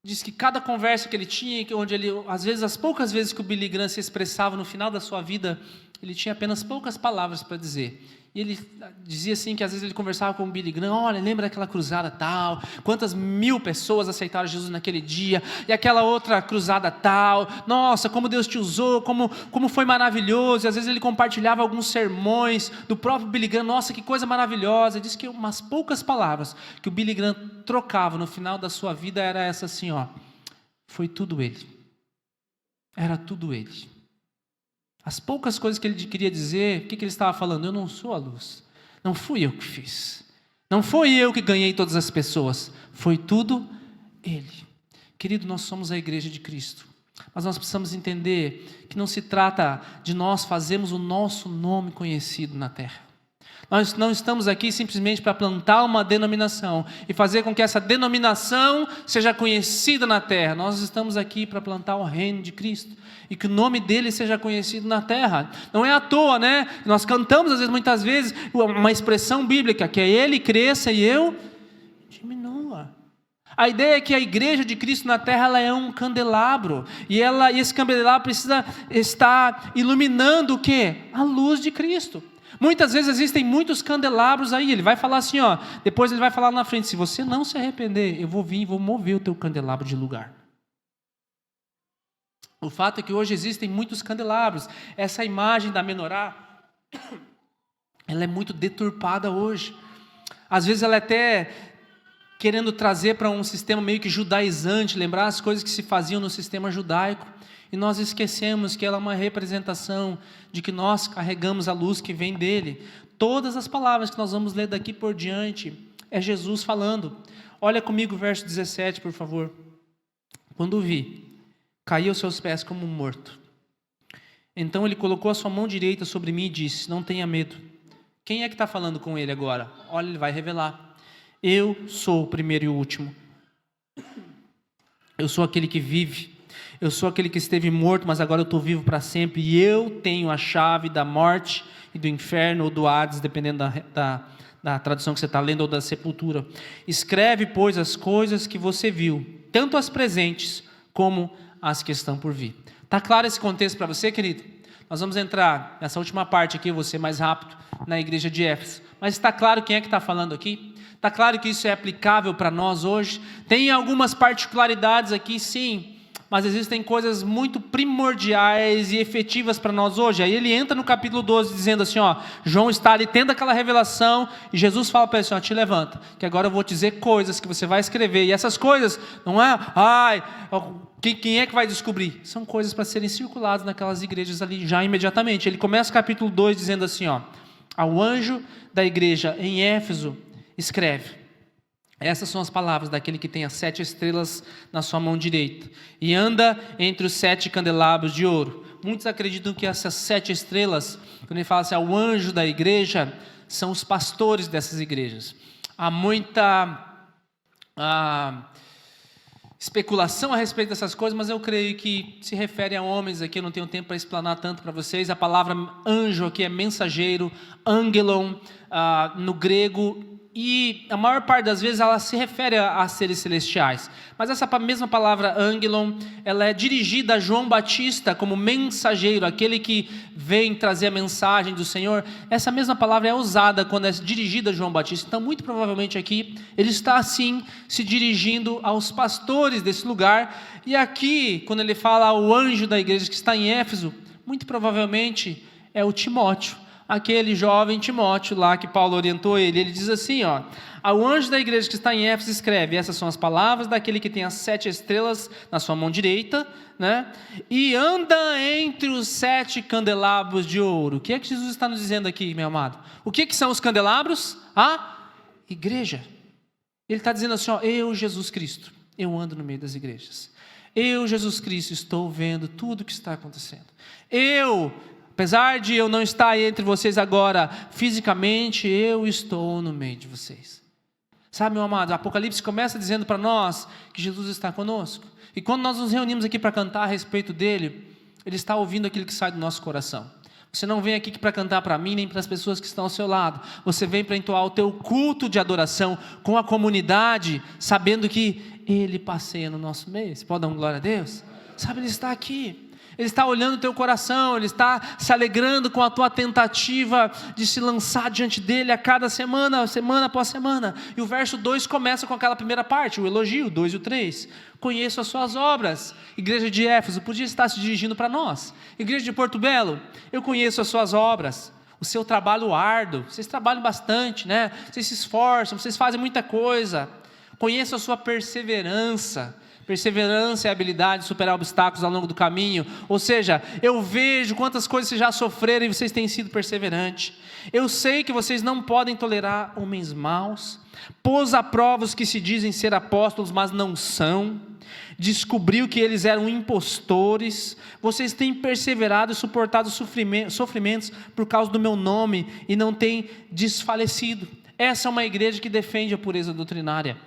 disse que cada conversa que ele tinha, onde ele, às vezes, as poucas vezes que o Billy Graham se expressava no final da sua vida, ele tinha apenas poucas palavras para dizer. E ele dizia assim, que às vezes ele conversava com o Billy Graham: olha, lembra daquela cruzada tal, quantas 1000 pessoas aceitaram Jesus naquele dia, e aquela outra cruzada tal, nossa, como Deus te usou, como foi maravilhoso. E às vezes ele compartilhava alguns sermões do próprio Billy Graham, nossa, que coisa maravilhosa. Ele disse que umas poucas palavras que o Billy Graham trocava no final da sua vida era essa assim, foi tudo ele, era tudo ele. As poucas coisas que ele queria dizer, o que ele estava falando? Eu não sou a luz, não fui eu que fiz, não foi eu que ganhei todas as pessoas, foi tudo ele. Querido, nós somos a igreja de Cristo, mas nós precisamos entender que não se trata de nós fazermos o nosso nome conhecido na terra. Nós não estamos aqui simplesmente para plantar uma denominação e fazer com que essa denominação seja conhecida na terra. Nós estamos aqui para plantar o reino de Cristo e que o nome dele seja conhecido na terra. Não é à toa, né? Nós cantamos muitas vezes uma expressão bíblica, que é ele cresça e eu diminua. A ideia é que a igreja de Cristo na terra, ela é um candelabro, e esse candelabro precisa estar iluminando o quê? A luz de Cristo. Muitas vezes existem muitos candelabros aí. Ele vai falar assim, depois ele vai falar na frente: se você não se arrepender, eu vou vir e vou mover o teu candelabro de lugar. O fato é que hoje existem muitos candelabros. Essa imagem da menorá, ela é muito deturpada hoje. Às vezes ela é até querendo trazer para um sistema meio que judaizante, lembrar as coisas que se faziam no sistema judaico. E nós esquecemos que ela é uma representação de que nós carregamos a luz que vem dele. Todas as palavras que nós vamos ler daqui por diante é Jesus falando. Olha comigo o verso 17, por favor. Quando o vi, caí aos seus pés como um morto. Então ele colocou a sua mão direita sobre mim e disse: não tenha medo. Quem é que está falando com ele agora? Olha, ele vai revelar: eu sou o primeiro e o último. Eu sou aquele que vive. Eu sou aquele que esteve morto, mas agora eu estou vivo para sempre. E eu tenho a chave da morte e do inferno, ou do Hades, dependendo da tradução que você está lendo, ou da sepultura. Escreve, pois, as coisas que você viu, tanto as presentes como as que estão por vir. Está claro esse contexto para você, querido? Nós vamos entrar nessa última parte aqui, eu vou ser mais rápido, na igreja de Éfeso. Mas está claro quem é que está falando aqui? Está claro que isso é aplicável para nós hoje? Tem algumas particularidades aqui, sim, mas existem coisas muito primordiais e efetivas para nós hoje. Aí ele entra no capítulo 12 dizendo assim, João está ali tendo aquela revelação, e Jesus fala para ele assim, te levanta, que agora eu vou te dizer coisas que você vai escrever, e essas coisas não é, quem é que vai descobrir? São coisas para serem circuladas naquelas igrejas ali já imediatamente. Ele começa o capítulo 2 dizendo assim, ao anjo da igreja em Éfeso, escreve. Essas são as palavras daquele que tem as 7 estrelas na sua mão direita e anda entre os 7 candelabros de ouro. Muitos acreditam que essas 7 estrelas, quando ele fala assim, ao anjo da igreja, são os pastores dessas igrejas. Há muita especulação a respeito dessas coisas, mas eu creio que se refere a homens aqui. Eu não tenho tempo para explanar tanto para vocês. A palavra anjo aqui é mensageiro, angelon, no grego, e a maior parte das vezes ela se refere a seres celestiais. Mas essa mesma palavra angelon, ela é dirigida a João Batista como mensageiro, aquele que vem trazer a mensagem do Senhor. Essa mesma palavra é usada quando é dirigida a João Batista. Então, muito provavelmente aqui, ele está assim, se dirigindo aos pastores desse lugar. E aqui, quando ele fala ao anjo da igreja que está em Éfeso, muito provavelmente é o Timóteo, aquele jovem Timóteo lá que Paulo orientou ele. Ele diz assim, ó: ao anjo da igreja que está em Éfeso escreve, essas são as palavras daquele que tem as 7 estrelas na sua mão direita, né? E anda entre os 7 candelabros de ouro. O que é que Jesus está nos dizendo aqui, meu amado? O que são os candelabros? A igreja. Ele está dizendo assim, ó: eu, Jesus Cristo, eu ando no meio das igrejas. Eu, Jesus Cristo, estou vendo tudo o que está acontecendo. Apesar de eu não estar entre vocês agora fisicamente, eu estou no meio de vocês. Sabe, meu amado, o Apocalipse começa dizendo para nós que Jesus está conosco. E quando nós nos reunimos aqui para cantar a respeito dele, ele está ouvindo aquilo que sai do nosso coração. Você não vem aqui para cantar para mim, nem para as pessoas que estão ao seu lado. Você vem para entoar o teu culto de adoração com a comunidade, sabendo que ele passeia no nosso meio. Você pode dar uma glória a Deus? Sabe, ele está aqui. Ele está olhando o teu coração, ele está se alegrando com a tua tentativa de se lançar diante dele a cada semana, semana após semana. E o verso 2 começa com aquela primeira parte, o elogio, 2 e o 3. Conheço as suas obras. Igreja de Éfeso, podia estar se dirigindo para nós. Igreja de Porto Belo, eu conheço as suas obras. O seu trabalho árduo, vocês trabalham bastante, né? Vocês se esforçam, vocês fazem muita coisa. Conheço a sua perseverança. Perseverança é a habilidade de superar obstáculos ao longo do caminho. Ou seja, eu vejo quantas coisas vocês já sofreram e vocês têm sido perseverantes. Eu sei que vocês não podem tolerar homens maus. Pôs à prova os que se dizem ser apóstolos, mas não são. Descobriu que eles eram impostores. Vocês têm perseverado e suportado sofrimentos por causa do meu nome e não têm desfalecido. Essa é uma igreja que defende a pureza doutrinária.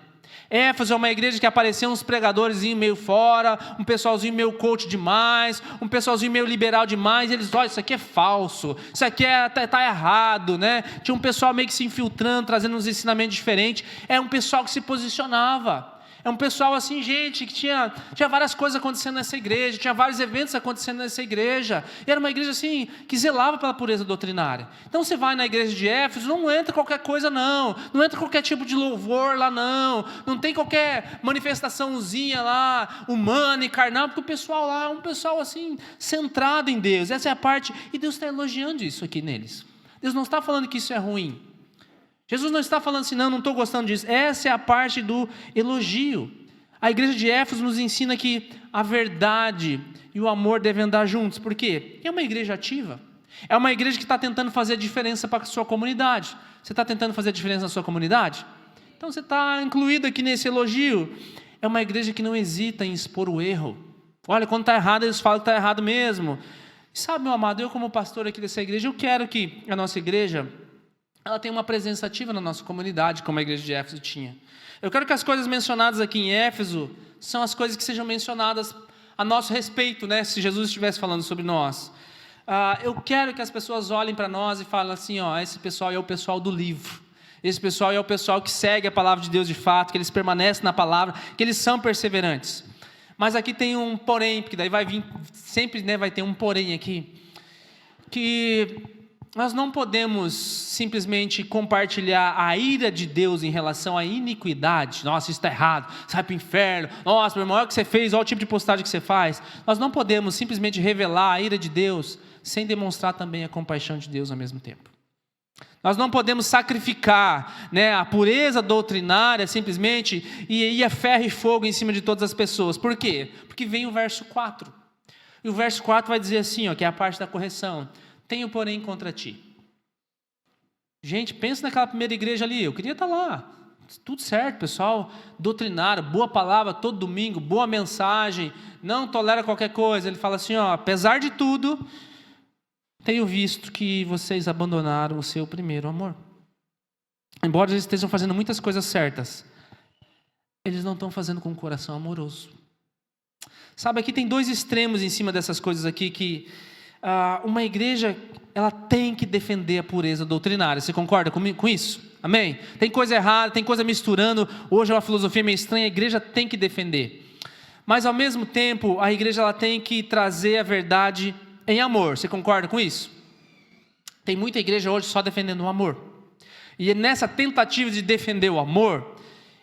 Éfeso é uma igreja que apareciam uns pregadores meio fora, um pessoalzinho meio coach demais, um pessoalzinho meio liberal demais, e eles, olha, isso aqui é falso, isso aqui tá errado, né? Tinha um pessoal meio que se infiltrando, trazendo uns ensinamentos diferentes. É um pessoal que se posicionava. É um pessoal assim, gente, que tinha várias coisas acontecendo nessa igreja, tinha vários eventos acontecendo nessa igreja, e era uma igreja assim, que zelava pela pureza doutrinária. Então você vai na igreja de Éfeso, não entra qualquer coisa não entra qualquer tipo de louvor lá não tem qualquer manifestaçãozinha lá, humana e carnal, porque o pessoal lá é um pessoal assim, centrado em Deus. Essa é a parte, e Deus está elogiando isso aqui neles. Deus não está falando que isso é ruim. Jesus não está falando assim, não estou gostando disso. Essa é a parte do elogio. A igreja de Éfeso nos ensina que a verdade e o amor devem andar juntos. Por quê? É uma igreja ativa. É uma igreja que está tentando fazer a diferença para a sua comunidade. Você está tentando fazer a diferença na sua comunidade? Então você está incluído aqui nesse elogio. É uma igreja que não hesita em expor o erro. Olha, quando está errado, eles falam que está errado mesmo. E sabe, meu amado, eu como pastor aqui dessa igreja, eu quero que a nossa igreja ela tem uma presença ativa na nossa comunidade, como a igreja de Éfeso tinha. Eu quero que as coisas mencionadas aqui em Éfeso são as coisas que sejam mencionadas a nosso respeito, né? Se Jesus estivesse falando sobre nós. Eu quero que as pessoas olhem para nós e falem assim, ó, esse pessoal é o pessoal do livro. Esse pessoal é o pessoal que segue a palavra de Deus de fato, que eles permanecem na palavra, que eles são perseverantes. Mas aqui tem um porém, porque daí vai vir, sempre, né, vai ter um porém aqui, que nós não podemos simplesmente compartilhar a ira de Deus em relação à iniquidade. Nossa, isso está errado, sai para o inferno. Nossa, meu irmão, olha o que você fez, olha o tipo de postagem que você faz. Nós não podemos simplesmente revelar a ira de Deus sem demonstrar também a compaixão de Deus ao mesmo tempo. Nós não podemos sacrificar, né, a pureza doutrinária simplesmente e ir a ferro e fogo em cima de todas as pessoas. Por quê? Porque vem o verso 4. E o verso 4 vai dizer assim, ó, que é a parte da correção. Tenho, porém, contra ti. Gente, pensa naquela primeira igreja ali. Eu queria estar lá. Tudo certo, pessoal. Doutrinário, boa palavra todo domingo, boa mensagem. Não tolera qualquer coisa. Ele fala assim, ó, apesar de tudo, tenho visto que vocês abandonaram o seu primeiro amor. Embora eles estejam fazendo muitas coisas certas, eles não estão fazendo com o coração amoroso. Sabe, aqui tem 2 extremos em cima dessas coisas aqui que uma igreja, ela tem que defender a pureza doutrinária. Você concorda com isso? Amém? Tem coisa errada, tem coisa misturando. Hoje é uma filosofia meio estranha, a igreja tem que defender. Mas ao mesmo tempo, a igreja ela tem que trazer a verdade em amor. Você concorda com isso? Tem muita igreja hoje só defendendo o amor. E nessa tentativa de defender o amor,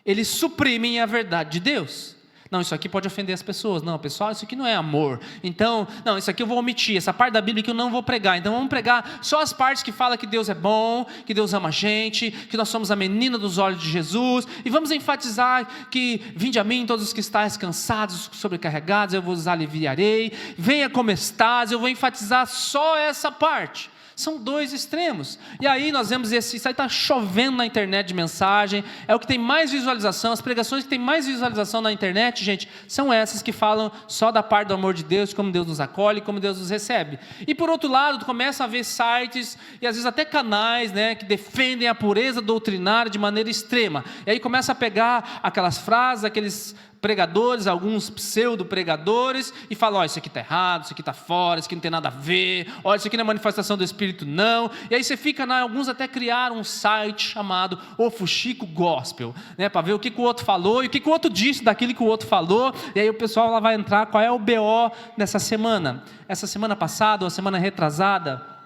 eles suprimem a verdade de Deus. Não, isso aqui pode ofender as pessoas. Não, pessoal, isso aqui não é amor. Então, não, isso aqui eu vou omitir. Essa parte da Bíblia que eu não vou pregar. Então, vamos pregar só as partes que falam que Deus é bom, que Deus ama a gente, que nós somos a menina dos olhos de Jesus. E vamos enfatizar que, vinde a mim todos os que estáis cansados, sobrecarregados, eu vos aliviarei. Venha como estás, eu vou enfatizar só essa parte. São dois extremos. E aí nós vemos isso aí está chovendo na internet de mensagem, é o que tem mais visualização. As pregações que tem mais visualização na internet, gente, são essas que falam só da parte do amor de Deus, como Deus nos acolhe, como Deus nos recebe. E por outro lado, tu começa a ver sites e às vezes até canais, né, que defendem a pureza doutrinária de maneira extrema. E aí começa a pegar aquelas frases, aqueles pregadores, alguns pseudo-pregadores, e falam, isso aqui está errado, isso aqui está fora, isso aqui não tem nada a ver, olha, isso aqui não é manifestação do Espírito, não. E aí você fica, alguns até criaram um site chamado O Fuxico Gospel, né, para ver o que o outro falou, e o que o outro disse daquilo que o outro falou, e aí o pessoal lá vai entrar, qual é o BO nessa semana. Essa semana passada, ou a semana retrasada,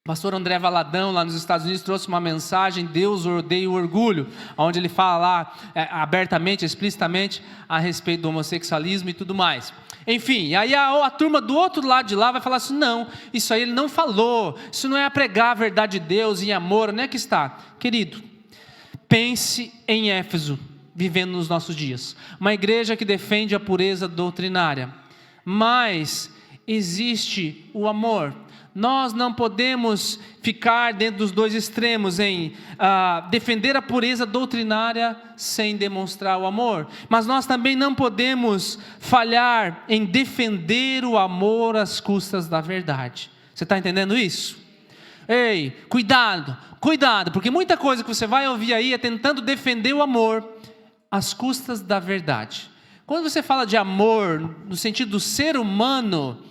o pastor André Valadão, lá nos Estados Unidos, trouxe uma mensagem, Deus odeia o orgulho, onde ele fala lá abertamente, explicitamente, a respeito do homossexualismo e tudo mais. Enfim, aí a turma do outro lado de lá vai falar assim, não, isso aí ele não falou, isso não é pregar a verdade de Deus em amor. Onde é que está? Querido, pense em Éfeso, vivendo nos nossos dias. Uma igreja que defende a pureza doutrinária, mas existe o amor. Nós não podemos ficar dentro dos dois extremos em defender a pureza doutrinária sem demonstrar o amor. Mas nós também não podemos falhar em defender o amor às custas da verdade. Você está entendendo isso? Ei, cuidado, porque muita coisa que você vai ouvir aí é tentando defender o amor às custas da verdade. Quando você fala de amor no sentido do ser humano,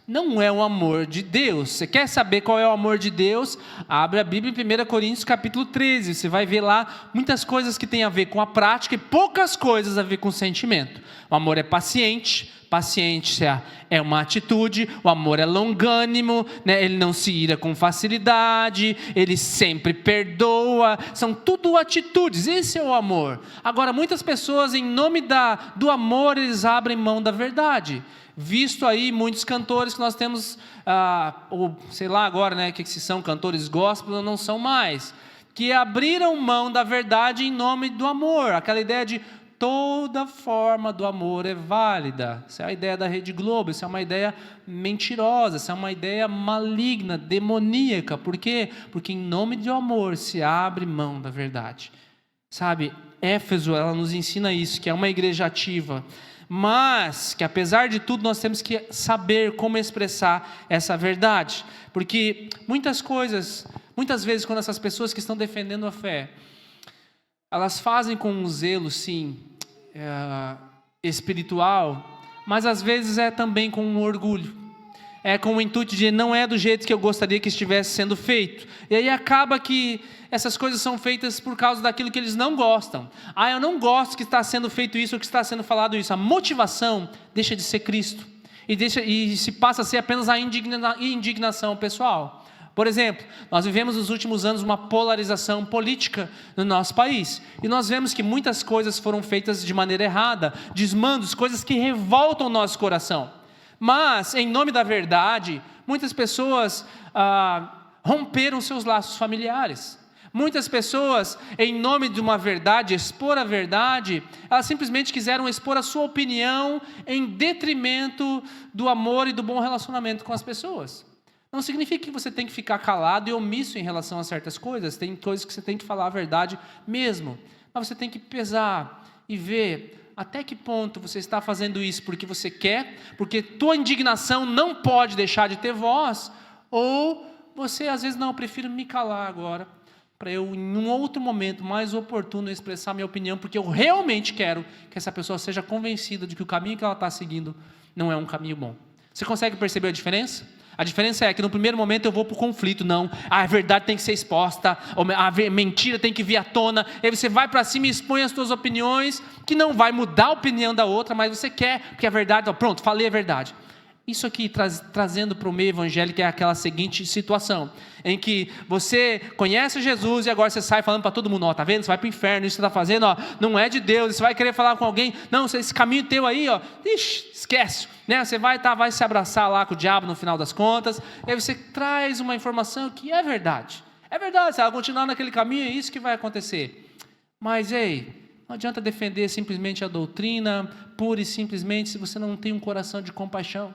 não é o amor de Deus. Você quer saber qual é o amor de Deus? Abre a Bíblia em 1 Coríntios capítulo 13. Você vai ver lá muitas coisas que têm a ver com a prática e poucas coisas a ver com o sentimento. O amor é paciente. Paciência é uma atitude. O amor é longânimo, né? Ele não se ira com facilidade. Ele sempre perdoa. São tudo atitudes. Esse é o amor. Agora, muitas pessoas, em nome do amor, eles abrem mão da verdade. Visto aí muitos cantores que nós temos, ou sei lá agora, né, que se são cantores gospel ou não são mais, que abriram mão da verdade em nome do amor. Aquela ideia de toda forma do amor é válida. Essa é a ideia da Rede Globo, essa é uma ideia mentirosa, essa é uma ideia maligna, demoníaca. Por quê? Porque em nome do amor se abre mão da verdade. Sabe, Éfeso, ela nos ensina isso, que é uma igreja ativa, mas que apesar de tudo nós temos que saber como expressar essa verdade, porque muitas vezes quando essas pessoas que estão defendendo a fé, elas fazem com um zelo sim, espiritual, mas às vezes é também com um orgulho, é com o intuito de não é do jeito que eu gostaria que estivesse sendo feito, e aí acaba que essas coisas são feitas por causa daquilo que eles não gostam. Eu não gosto que está sendo feito isso ou que está sendo falado isso. A motivação deixa de ser Cristo e se passa a ser apenas a indignação pessoal. Por exemplo, nós vivemos nos últimos anos uma polarização política no nosso país, e nós vemos que muitas coisas foram feitas de maneira errada, desmandos, coisas que revoltam o nosso coração. Mas, em nome da verdade, muitas pessoas romperam seus laços familiares. Muitas pessoas, em nome de uma verdade, expor a verdade, elas simplesmente quiseram expor a sua opinião em detrimento do amor e do bom relacionamento com as pessoas. Não significa que você tem que ficar calado e omisso em relação a certas coisas. Tem coisas que você tem que falar a verdade mesmo. Mas você tem que pesar e ver até que ponto você está fazendo isso porque você quer, porque tua indignação não pode deixar de ter voz, ou você às vezes, não, eu prefiro me calar agora, para eu, em um outro momento mais oportuno, expressar minha opinião, porque eu realmente quero que essa pessoa seja convencida de que o caminho que ela está seguindo não é um caminho bom. Você consegue perceber a diferença? A diferença é que no primeiro momento eu vou para o conflito, não, a verdade tem que ser exposta, a mentira tem que vir à tona, e aí você vai para cima e expõe as suas opiniões, que não vai mudar a opinião da outra, mas você quer, porque a verdade, pronto, falei a verdade. Isso aqui trazendo para o meio evangélico é aquela seguinte situação, em que você conhece Jesus e agora você sai falando para todo mundo, ó, tá vendo? Você vai para o inferno, isso que você está fazendo, ó, não é de Deus. Você vai querer falar com alguém, não, esse caminho teu aí, ó, esquece, né? Você vai se abraçar lá com o diabo no final das contas, e aí você traz uma informação que é verdade, se ela continuar naquele caminho, é isso que vai acontecer. Mas ei, não adianta defender simplesmente a doutrina, pura e simplesmente, se você não tem um coração de compaixão.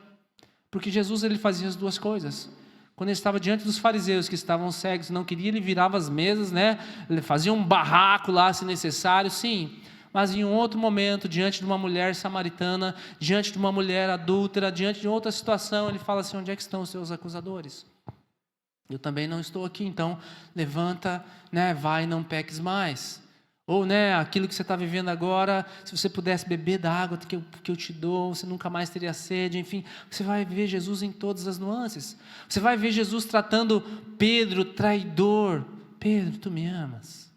Porque Jesus, ele fazia as duas coisas. Quando ele estava diante dos fariseus que estavam cegos, não queria, ele virava as mesas, né? Ele fazia um barraco lá, se necessário, sim. Mas em um outro momento, diante de uma mulher samaritana, diante de uma mulher adúltera, diante de outra situação, ele fala assim, onde é que estão os seus acusadores? Eu também não estou aqui, então levanta, né? Vai e não peques mais. Ou, né, aquilo que você está vivendo agora, se você pudesse beber da água que eu te dou, você nunca mais teria sede, enfim. Você vai ver Jesus em todas as nuances. Você vai ver Jesus tratando Pedro, traidor. Pedro, tu me amas?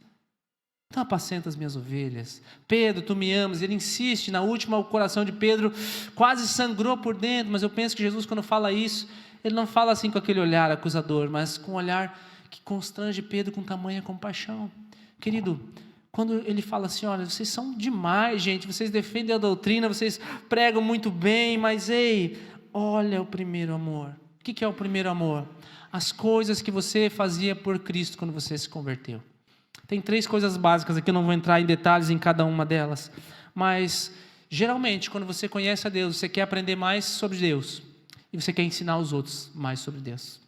Então apacenta as minhas ovelhas. Pedro, tu me amas? Ele insiste, na última o coração de Pedro quase sangrou por dentro, mas eu penso que Jesus, quando fala isso, ele não fala assim com aquele olhar acusador, mas com um olhar que constrange Pedro com tamanha compaixão. Querido, quando ele fala assim, olha, vocês são demais, gente, vocês defendem a doutrina, vocês pregam muito bem, mas ei, olha o primeiro amor. O que é o primeiro amor? As coisas que você fazia por Cristo quando você se converteu. Tem 3 coisas básicas aqui, eu não vou entrar em detalhes em cada uma delas, mas geralmente quando você conhece a Deus, você quer aprender mais sobre Deus e você quer ensinar os outros mais sobre Deus.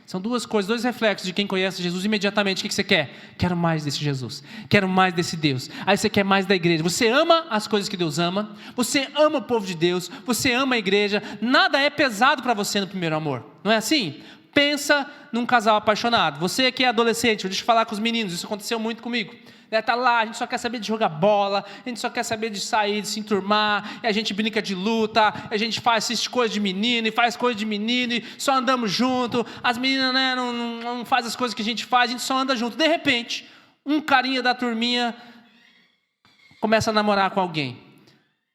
São 2 coisas, 2 reflexos de quem conhece Jesus imediatamente. O que você quer? Quero mais desse Jesus, quero mais desse Deus. Aí você quer mais da igreja. Você ama as coisas que Deus ama, você ama o povo de Deus, você ama a igreja. Nada é pesado para você no primeiro amor, não é assim? Pensa num casal apaixonado. Você que é adolescente, deixa eu falar com os meninos, isso aconteceu muito comigo. Está lá, a gente só quer saber de jogar bola, a gente só quer saber de sair, de se enturmar, e a gente brinca de luta, a gente assiste coisa de menino, e faz coisa de menino, e só andamos junto, as meninas, né, não fazem as coisas que a gente faz, a gente só anda junto. De repente, um carinha da turminha começa a namorar com alguém.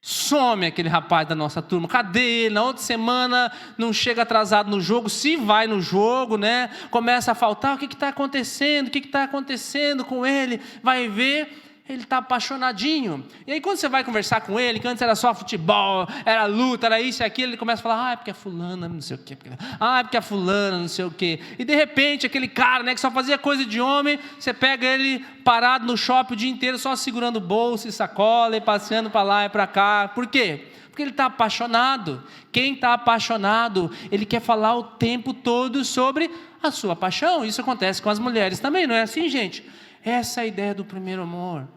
Some aquele rapaz da nossa turma, cadê ele? Na outra semana não chega atrasado no jogo, se vai no jogo, né? Começa a faltar, o que está acontecendo? O que está acontecendo com ele? Vai ver, ele está apaixonadinho. E aí quando você vai conversar com ele, que antes era só futebol, era luta, era isso e aquilo, ele começa a falar, é porque a fulana não sei o quê, é porque a fulana não sei o quê. E de repente aquele cara, né, que só fazia coisa de homem, você pega ele parado no shopping o dia inteiro, só segurando bolsa e sacola e passeando para lá e para cá. Por quê? Porque ele está apaixonado. Quem está apaixonado, ele quer falar o tempo todo sobre a sua paixão. Isso acontece com as mulheres também, não é assim, gente? Essa é a ideia do primeiro amor.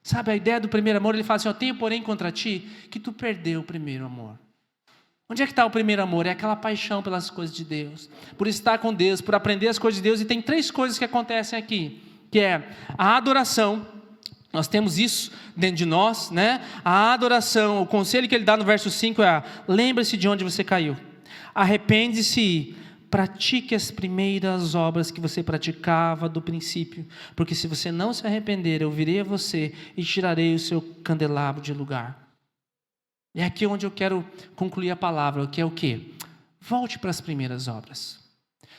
Sabe, a ideia do primeiro amor, ele fala assim, eu tenho porém contra ti, que tu perdeu o primeiro amor. Onde é que está o primeiro amor? É aquela paixão pelas coisas de Deus, por estar com Deus, por aprender as coisas de Deus. E tem 3 coisas que acontecem aqui, que é a adoração. Nós temos isso dentro de nós, né? A adoração, o conselho que ele dá no verso 5 é, lembre-se de onde você caiu, arrepende-se, pratique as primeiras obras que você praticava do princípio, porque se você não se arrepender, eu virei a você e tirarei o seu candelabro de lugar. É aqui onde eu quero concluir a palavra, que é o quê? Volte para as primeiras obras.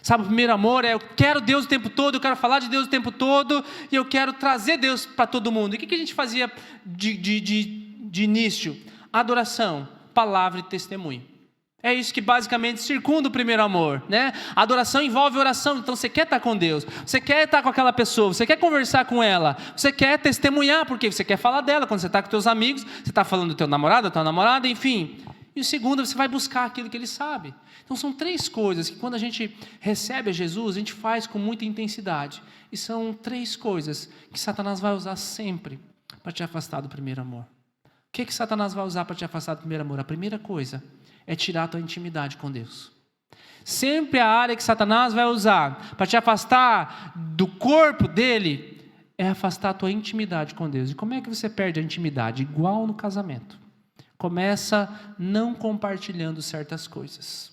Sabe, o primeiro amor é, eu quero Deus o tempo todo, eu quero falar de Deus o tempo todo, e eu quero trazer Deus para todo mundo. E o que a gente fazia de início? Adoração, palavra e testemunho. É isso que basicamente circunda o primeiro amor, né? A adoração envolve oração, então você quer estar com Deus, você quer estar com aquela pessoa, você quer conversar com ela, você quer testemunhar, porque você quer falar dela. Quando você está com seus amigos, você está falando do teu namorado, da tua namorada, enfim. E o segundo, você vai buscar aquilo que ele sabe. Então são 3 coisas que quando a gente recebe a Jesus, a gente faz com muita intensidade. E são 3 coisas que Satanás vai usar sempre para te afastar do primeiro amor. O que Satanás vai usar para te afastar do primeiro amor? A primeira coisa é tirar a tua intimidade com Deus. Sempre a área que Satanás vai usar para te afastar do corpo dele é afastar a tua intimidade com Deus. E como é que você perde a intimidade? Igual no casamento. Começa não compartilhando certas coisas.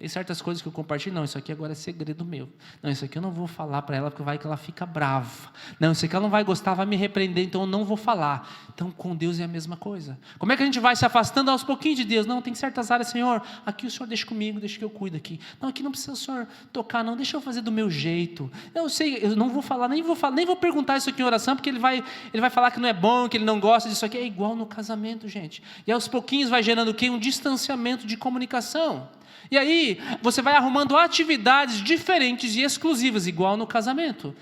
Tem certas coisas que eu compartilho, não, isso aqui agora é segredo meu. Não, isso aqui eu não vou falar para ela, porque vai que ela fica brava. Não, isso aqui ela não vai gostar, vai me repreender, então eu não vou falar. Então com Deus é a mesma coisa. Como é que a gente vai se afastando aos pouquinhos de Deus? Não, tem certas áreas, Senhor, aqui o Senhor deixa comigo, deixa que eu cuido aqui. Não, aqui não precisa o Senhor tocar, não, deixa eu fazer do meu jeito. Eu sei, eu não vou falar, nem vou perguntar isso aqui em oração, porque ele vai falar que não é bom, que ele não gosta disso aqui. É igual no casamento, gente. E aos pouquinhos vai gerando o quê? Um distanciamento de comunicação. E aí, você vai arrumando atividades diferentes e exclusivas, igual no casamento.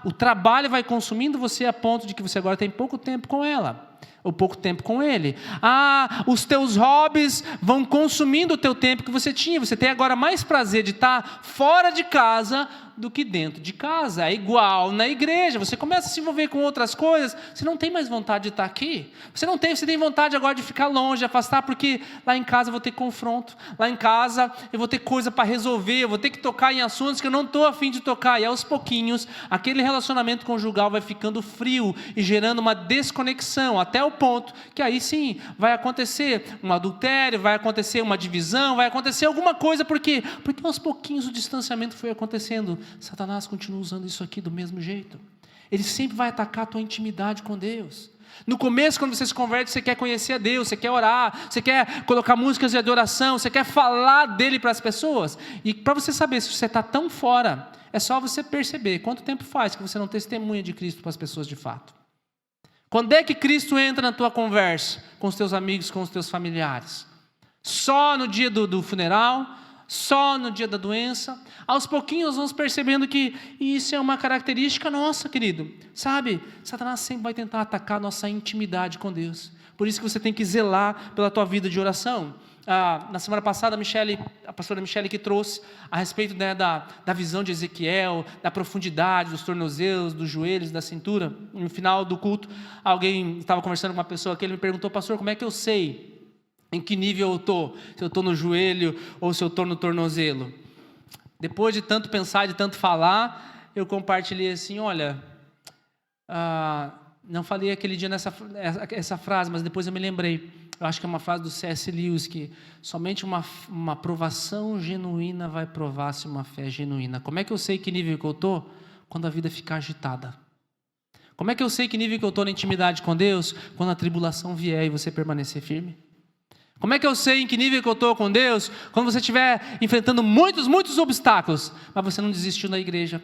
O trabalho vai consumindo você a ponto de que você agora tem pouco tempo com ela, ou pouco tempo com ele. Os teus hobbies vão consumindo o teu tempo que você tinha. Você tem agora mais prazer de estar fora de casa do que dentro de casa. É igual na igreja. Você começa a se envolver com outras coisas, você não tem mais vontade de estar aqui. Você tem vontade agora de ficar longe, de afastar, porque lá em casa eu vou ter confronto. Lá em casa eu vou ter coisa para resolver, eu vou ter que tocar em assuntos que eu não estou a fim de tocar. E aos pouquinhos, aquele relacionamento conjugal vai ficando frio e gerando uma desconexão, até o ponto que aí sim vai acontecer um adultério, vai acontecer uma divisão, vai acontecer alguma coisa. Por quê? Porque aos pouquinhos o distanciamento foi acontecendo. Satanás continua usando isso aqui do mesmo jeito. Ele sempre vai atacar a tua intimidade com Deus. No começo, quando você se converte, você quer conhecer a Deus, você quer orar, você quer colocar músicas de adoração, você quer falar dele para as pessoas. E para você saber se você está tão fora, é só você perceber quanto tempo faz que você não testemunha de Cristo para as pessoas de fato. Quando é que Cristo entra na tua conversa com os teus amigos, com os teus familiares? Só no dia do funeral? Só no dia da doença? Aos pouquinhos nós vamos percebendo que isso é uma característica nossa, querido. Sabe, Satanás sempre vai tentar atacar a nossa intimidade com Deus. Por isso que você tem que zelar pela tua vida de oração. Na semana passada, a pastora Michele que trouxe a respeito, né, da visão de Ezequiel, da profundidade dos tornozelos, dos joelhos, da cintura. No final do culto, alguém estava conversando com uma pessoa que ele me perguntou: pastor, como é que eu sei em que nível eu estou? Se eu estou no joelho ou se eu estou no tornozelo? Depois de tanto pensar, de tanto falar, eu compartilhei assim: olha, não falei aquele dia essa frase, mas depois eu me lembrei. Eu acho que é uma frase do C.S. Lewis, que somente uma provação genuína vai provar se uma fé é genuína. Como é que eu sei que nível que eu estou? Quando a vida ficar agitada. Como é que eu sei que nível que eu estou na intimidade com Deus? Quando a tribulação vier e você permanecer firme. Como é que eu sei em que nível que eu estou com Deus? Quando você estiver enfrentando muitos, muitos obstáculos, mas você não desistiu da igreja.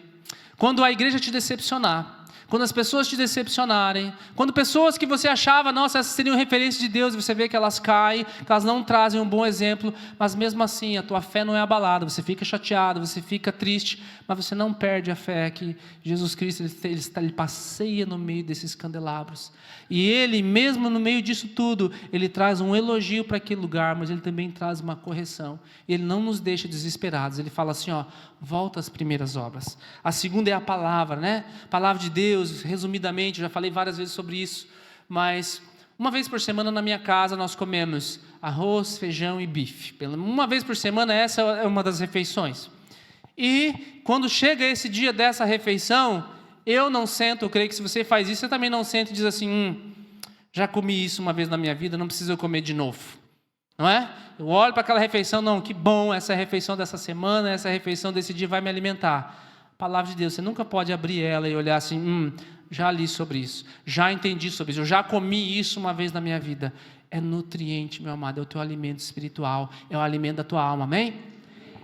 Quando a igreja te decepcionar, quando as pessoas te decepcionarem, quando pessoas que você achava, nossa, essas seriam referências de Deus, e você vê que elas caem, que elas não trazem um bom exemplo, mas mesmo assim a tua fé não é abalada, você fica chateado, você fica triste, mas você não perde a fé que Jesus Cristo ele passeia no meio desses candelabros. E Ele, mesmo no meio disso tudo, Ele traz um elogio para aquele lugar, mas Ele também traz uma correção. E Ele não nos deixa desesperados. Ele fala assim, volta às primeiras obras. A segunda é a palavra, né? Palavra de Deus, resumidamente, eu já falei várias vezes sobre isso, mas uma vez por semana na minha casa nós comemos arroz, feijão e bife. Uma vez por semana essa é uma das refeições. E quando chega esse dia dessa refeição, eu não sento, eu creio que se você faz isso, você também não senta e diz assim, já comi isso uma vez na minha vida, não preciso comer de novo. Não é? Eu olho para aquela refeição, não, que bom, essa é a refeição dessa semana, essa é a refeição desse dia vai me alimentar. Palavra de Deus, você nunca pode abrir ela e olhar assim, já li sobre isso, já entendi sobre isso, eu já comi isso uma vez na minha vida. É nutriente, meu amado, é o teu alimento espiritual, é o alimento da tua alma, amém?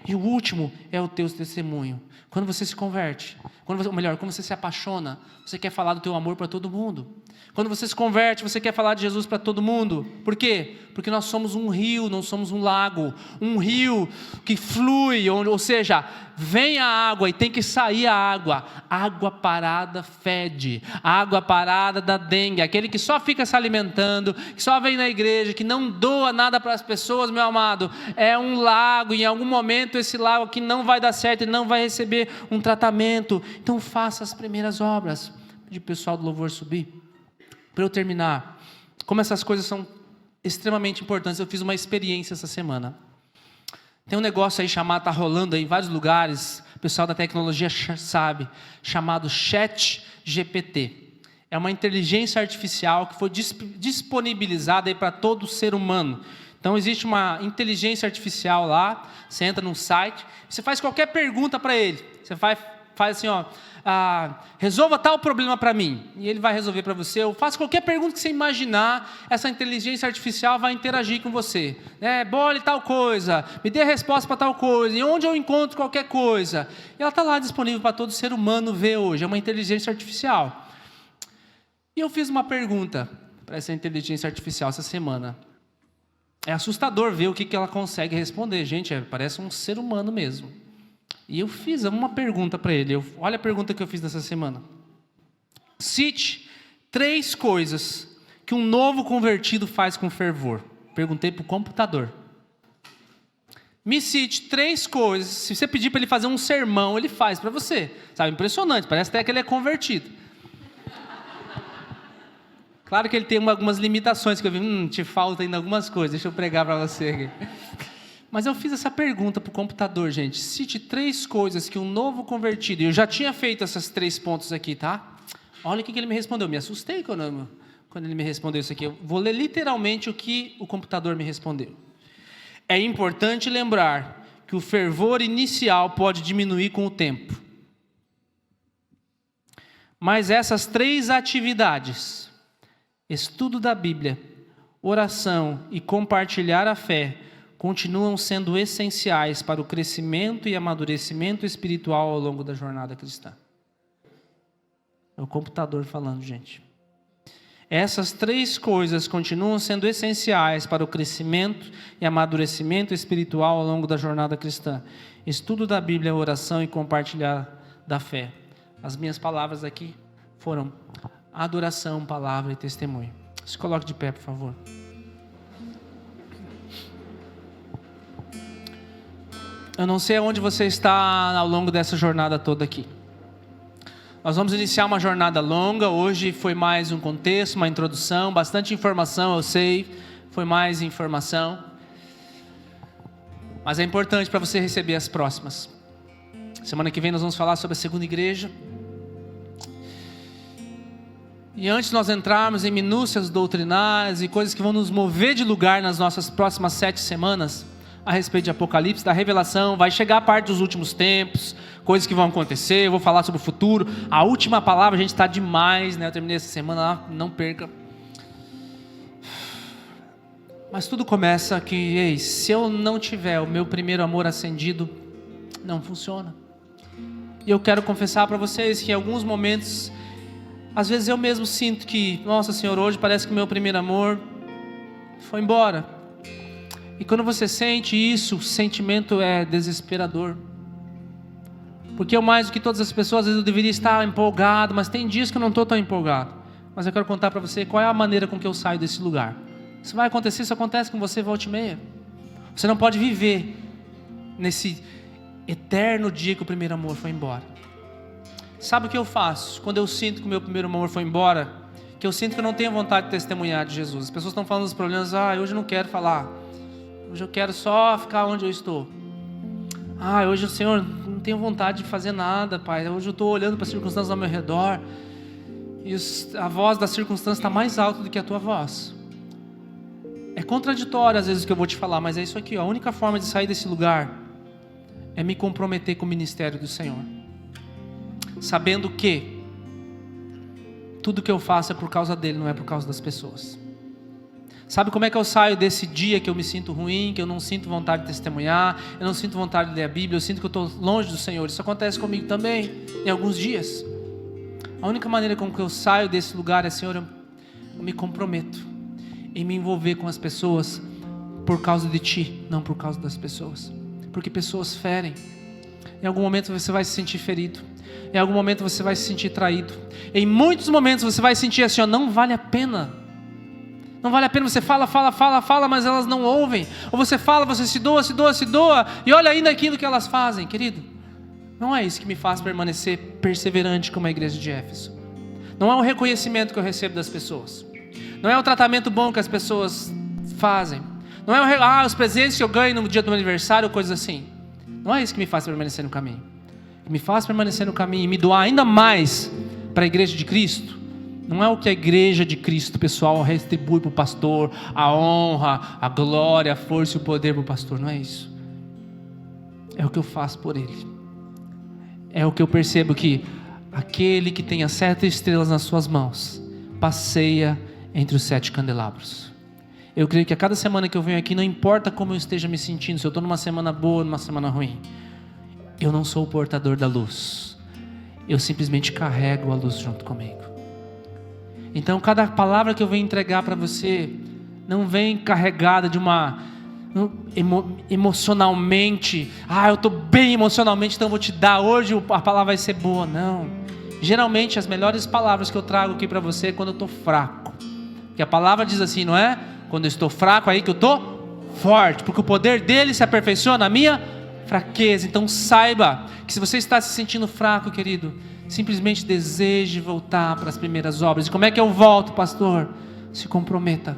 E o último é o teu testemunho. Quando você se converte, quando você se apaixona, você quer falar do teu amor para todo mundo. Quando você se converte, você quer falar de Jesus para todo mundo. Por quê? Porque nós somos um rio, não somos um lago. Um rio que flui, ou seja, vem a água e tem que sair a água. Água parada fede. Água parada dá dengue. Aquele que só fica se alimentando, que só vem na igreja, que não doa nada para as pessoas, meu amado, é um lago. E em algum momento esse lago aqui não vai dar certo, ele não vai receber um tratamento. Então faça as primeiras obras. Pedir o pessoal do louvor subir. Para eu terminar, como essas coisas são extremamente importantes, eu fiz uma experiência essa semana. Tem um negócio aí chamado, está rolando aí em vários lugares, o pessoal da tecnologia sabe, chamado ChatGPT. É uma inteligência artificial que foi disponibilizada aí para todo ser humano. Então existe uma inteligência artificial lá, você entra num site, você faz qualquer pergunta para ele, você faz assim, resolva tal problema para mim, e ele vai resolver para você, ou faça qualquer pergunta que você imaginar, essa inteligência artificial vai interagir com você, bole tal coisa, me dê a resposta para tal coisa, e onde eu encontro qualquer coisa, e ela está lá disponível para todo ser humano ver hoje, é uma inteligência artificial. E eu fiz uma pergunta para essa inteligência artificial essa semana. É assustador ver o que ela consegue responder. Gente, parece um ser humano mesmo. E eu fiz uma pergunta para ele. Olha a pergunta que eu fiz nessa semana. Cite 3 coisas que um novo convertido faz com fervor. Perguntei para o computador. Me cite 3 coisas. Se você pedir para ele fazer um sermão, ele faz para você. Sabe, impressionante. Parece até que ele é convertido. Claro que ele tem algumas limitações, que eu vi, te falta ainda algumas coisas, deixa eu pregar para você aqui. Mas eu fiz essa pergunta para o computador, gente. Cite 3 coisas que um novo convertido, e eu já tinha feito esses 3 pontos aqui, tá? Olha o que ele me respondeu, me assustei quando ele me respondeu isso aqui. Eu vou ler literalmente o que o computador me respondeu. É importante lembrar que o fervor inicial pode diminuir com o tempo. Mas essas 3 atividades... estudo da Bíblia, oração e compartilhar a fé continuam sendo essenciais para o crescimento e amadurecimento espiritual ao longo da jornada cristã. É o computador falando, gente. Essas 3 coisas continuam sendo essenciais para o crescimento e amadurecimento espiritual ao longo da jornada cristã. Estudo da Bíblia, oração e compartilhar da fé. As minhas palavras aqui foram... adoração, palavra e testemunho. Se coloque de pé, por favor. Eu não sei onde você está ao longo dessa jornada toda aqui. Nós vamos iniciar uma jornada longa. Hoje foi mais um contexto, uma introdução, bastante informação, eu sei. Foi mais informação. Mas é importante para você receber as próximas. Semana que vem nós vamos falar sobre a segunda igreja. E antes de nós entrarmos em minúcias doutrinárias e coisas que vão nos mover de lugar nas nossas próximas 7 semanas, a respeito de Apocalipse, da revelação, vai chegar a parte dos últimos tempos, coisas que vão acontecer, eu vou falar sobre o futuro. A última palavra, a gente está demais, né? Eu terminei essa semana lá, não perca. Mas tudo começa que, se eu não tiver o meu primeiro amor acendido, não funciona. E eu quero confessar para vocês que em alguns momentos... às vezes eu mesmo sinto que, nossa Senhor, hoje parece que o meu primeiro amor foi embora. E quando você sente isso, o sentimento é desesperador. Porque eu, mais do que todas as pessoas, às vezes eu deveria estar empolgado, mas tem dias que eu não estou tão empolgado. Mas eu quero contar para você qual é a maneira com que eu saio desse lugar. Isso vai acontecer, isso acontece com você volta e meia. Você não pode viver nesse eterno dia que o primeiro amor foi embora. Sabe o que eu faço quando eu sinto que o meu primeiro amor foi embora? Que eu sinto que eu não tenho vontade de testemunhar de Jesus. As pessoas estão falando dos problemas, hoje eu não quero falar. Hoje eu quero só ficar onde eu estou. Hoje o Senhor, não tenho vontade de fazer nada, Pai. Hoje eu estou olhando para as circunstâncias ao meu redor. E a voz da circunstância está mais alta do que a tua voz. É contraditório às vezes o que eu vou te falar, mas é isso aqui. A única forma de sair desse lugar é me comprometer com o ministério do Senhor. Sabendo que tudo que eu faço é por causa dele, não é por causa das pessoas. Sabe como é que eu saio desse dia que eu me sinto ruim, que eu não sinto vontade de testemunhar, eu não sinto vontade de ler a Bíblia, eu sinto que eu estou longe do Senhor? Isso acontece comigo também, em alguns dias. A única maneira como que eu saio desse lugar é, Senhor, eu me comprometo em me envolver com as pessoas por causa de Ti, não por causa das pessoas. Porque pessoas ferem. Em algum momento você vai se sentir ferido. Em algum momento você vai se sentir traído. Em muitos momentos você vai sentir assim, não vale a pena. Não vale a pena, você fala, mas elas não ouvem. Ou você fala, você se doa, e olha ainda aquilo que elas fazem. Querido, não é isso que me faz permanecer perseverante como a igreja de Éfeso. Não é o reconhecimento que eu recebo das pessoas. Não é o tratamento bom que as pessoas fazem. Não é os presentes que eu ganho no dia do meu aniversário, coisas assim. Não é isso que me faz permanecer no caminho. O que me faz permanecer no caminho e me doar ainda mais para a igreja de Cristo Não é o que a igreja de Cristo, pessoal, retribui para o pastor, a honra, a glória, a força e o poder para o pastor. Não é isso. É o que eu faço por ele. É o que eu percebo que aquele que tem as 7 estrelas nas suas mãos passeia entre os 7 candelabros. Eu creio que a cada semana que eu venho aqui, não importa como eu esteja me sentindo, se eu estou numa semana boa ou numa semana ruim, eu não sou o portador da luz. Eu simplesmente carrego a luz junto comigo. Então cada palavra que eu venho entregar para você não vem carregada de uma emocionalmente, eu estou bem emocionalmente, então eu vou te dar hoje, a palavra vai ser boa. Não, geralmente as melhores palavras que eu trago aqui para você é quando eu estou fraco, porque a palavra diz assim, não é? Quando eu estou fraco, aí que eu estou forte, porque o poder dele se aperfeiçoa na minha fraqueza. Então saiba que se você está se sentindo fraco, querido, simplesmente deseje voltar para as primeiras obras. E como é que eu volto, pastor? Se comprometa.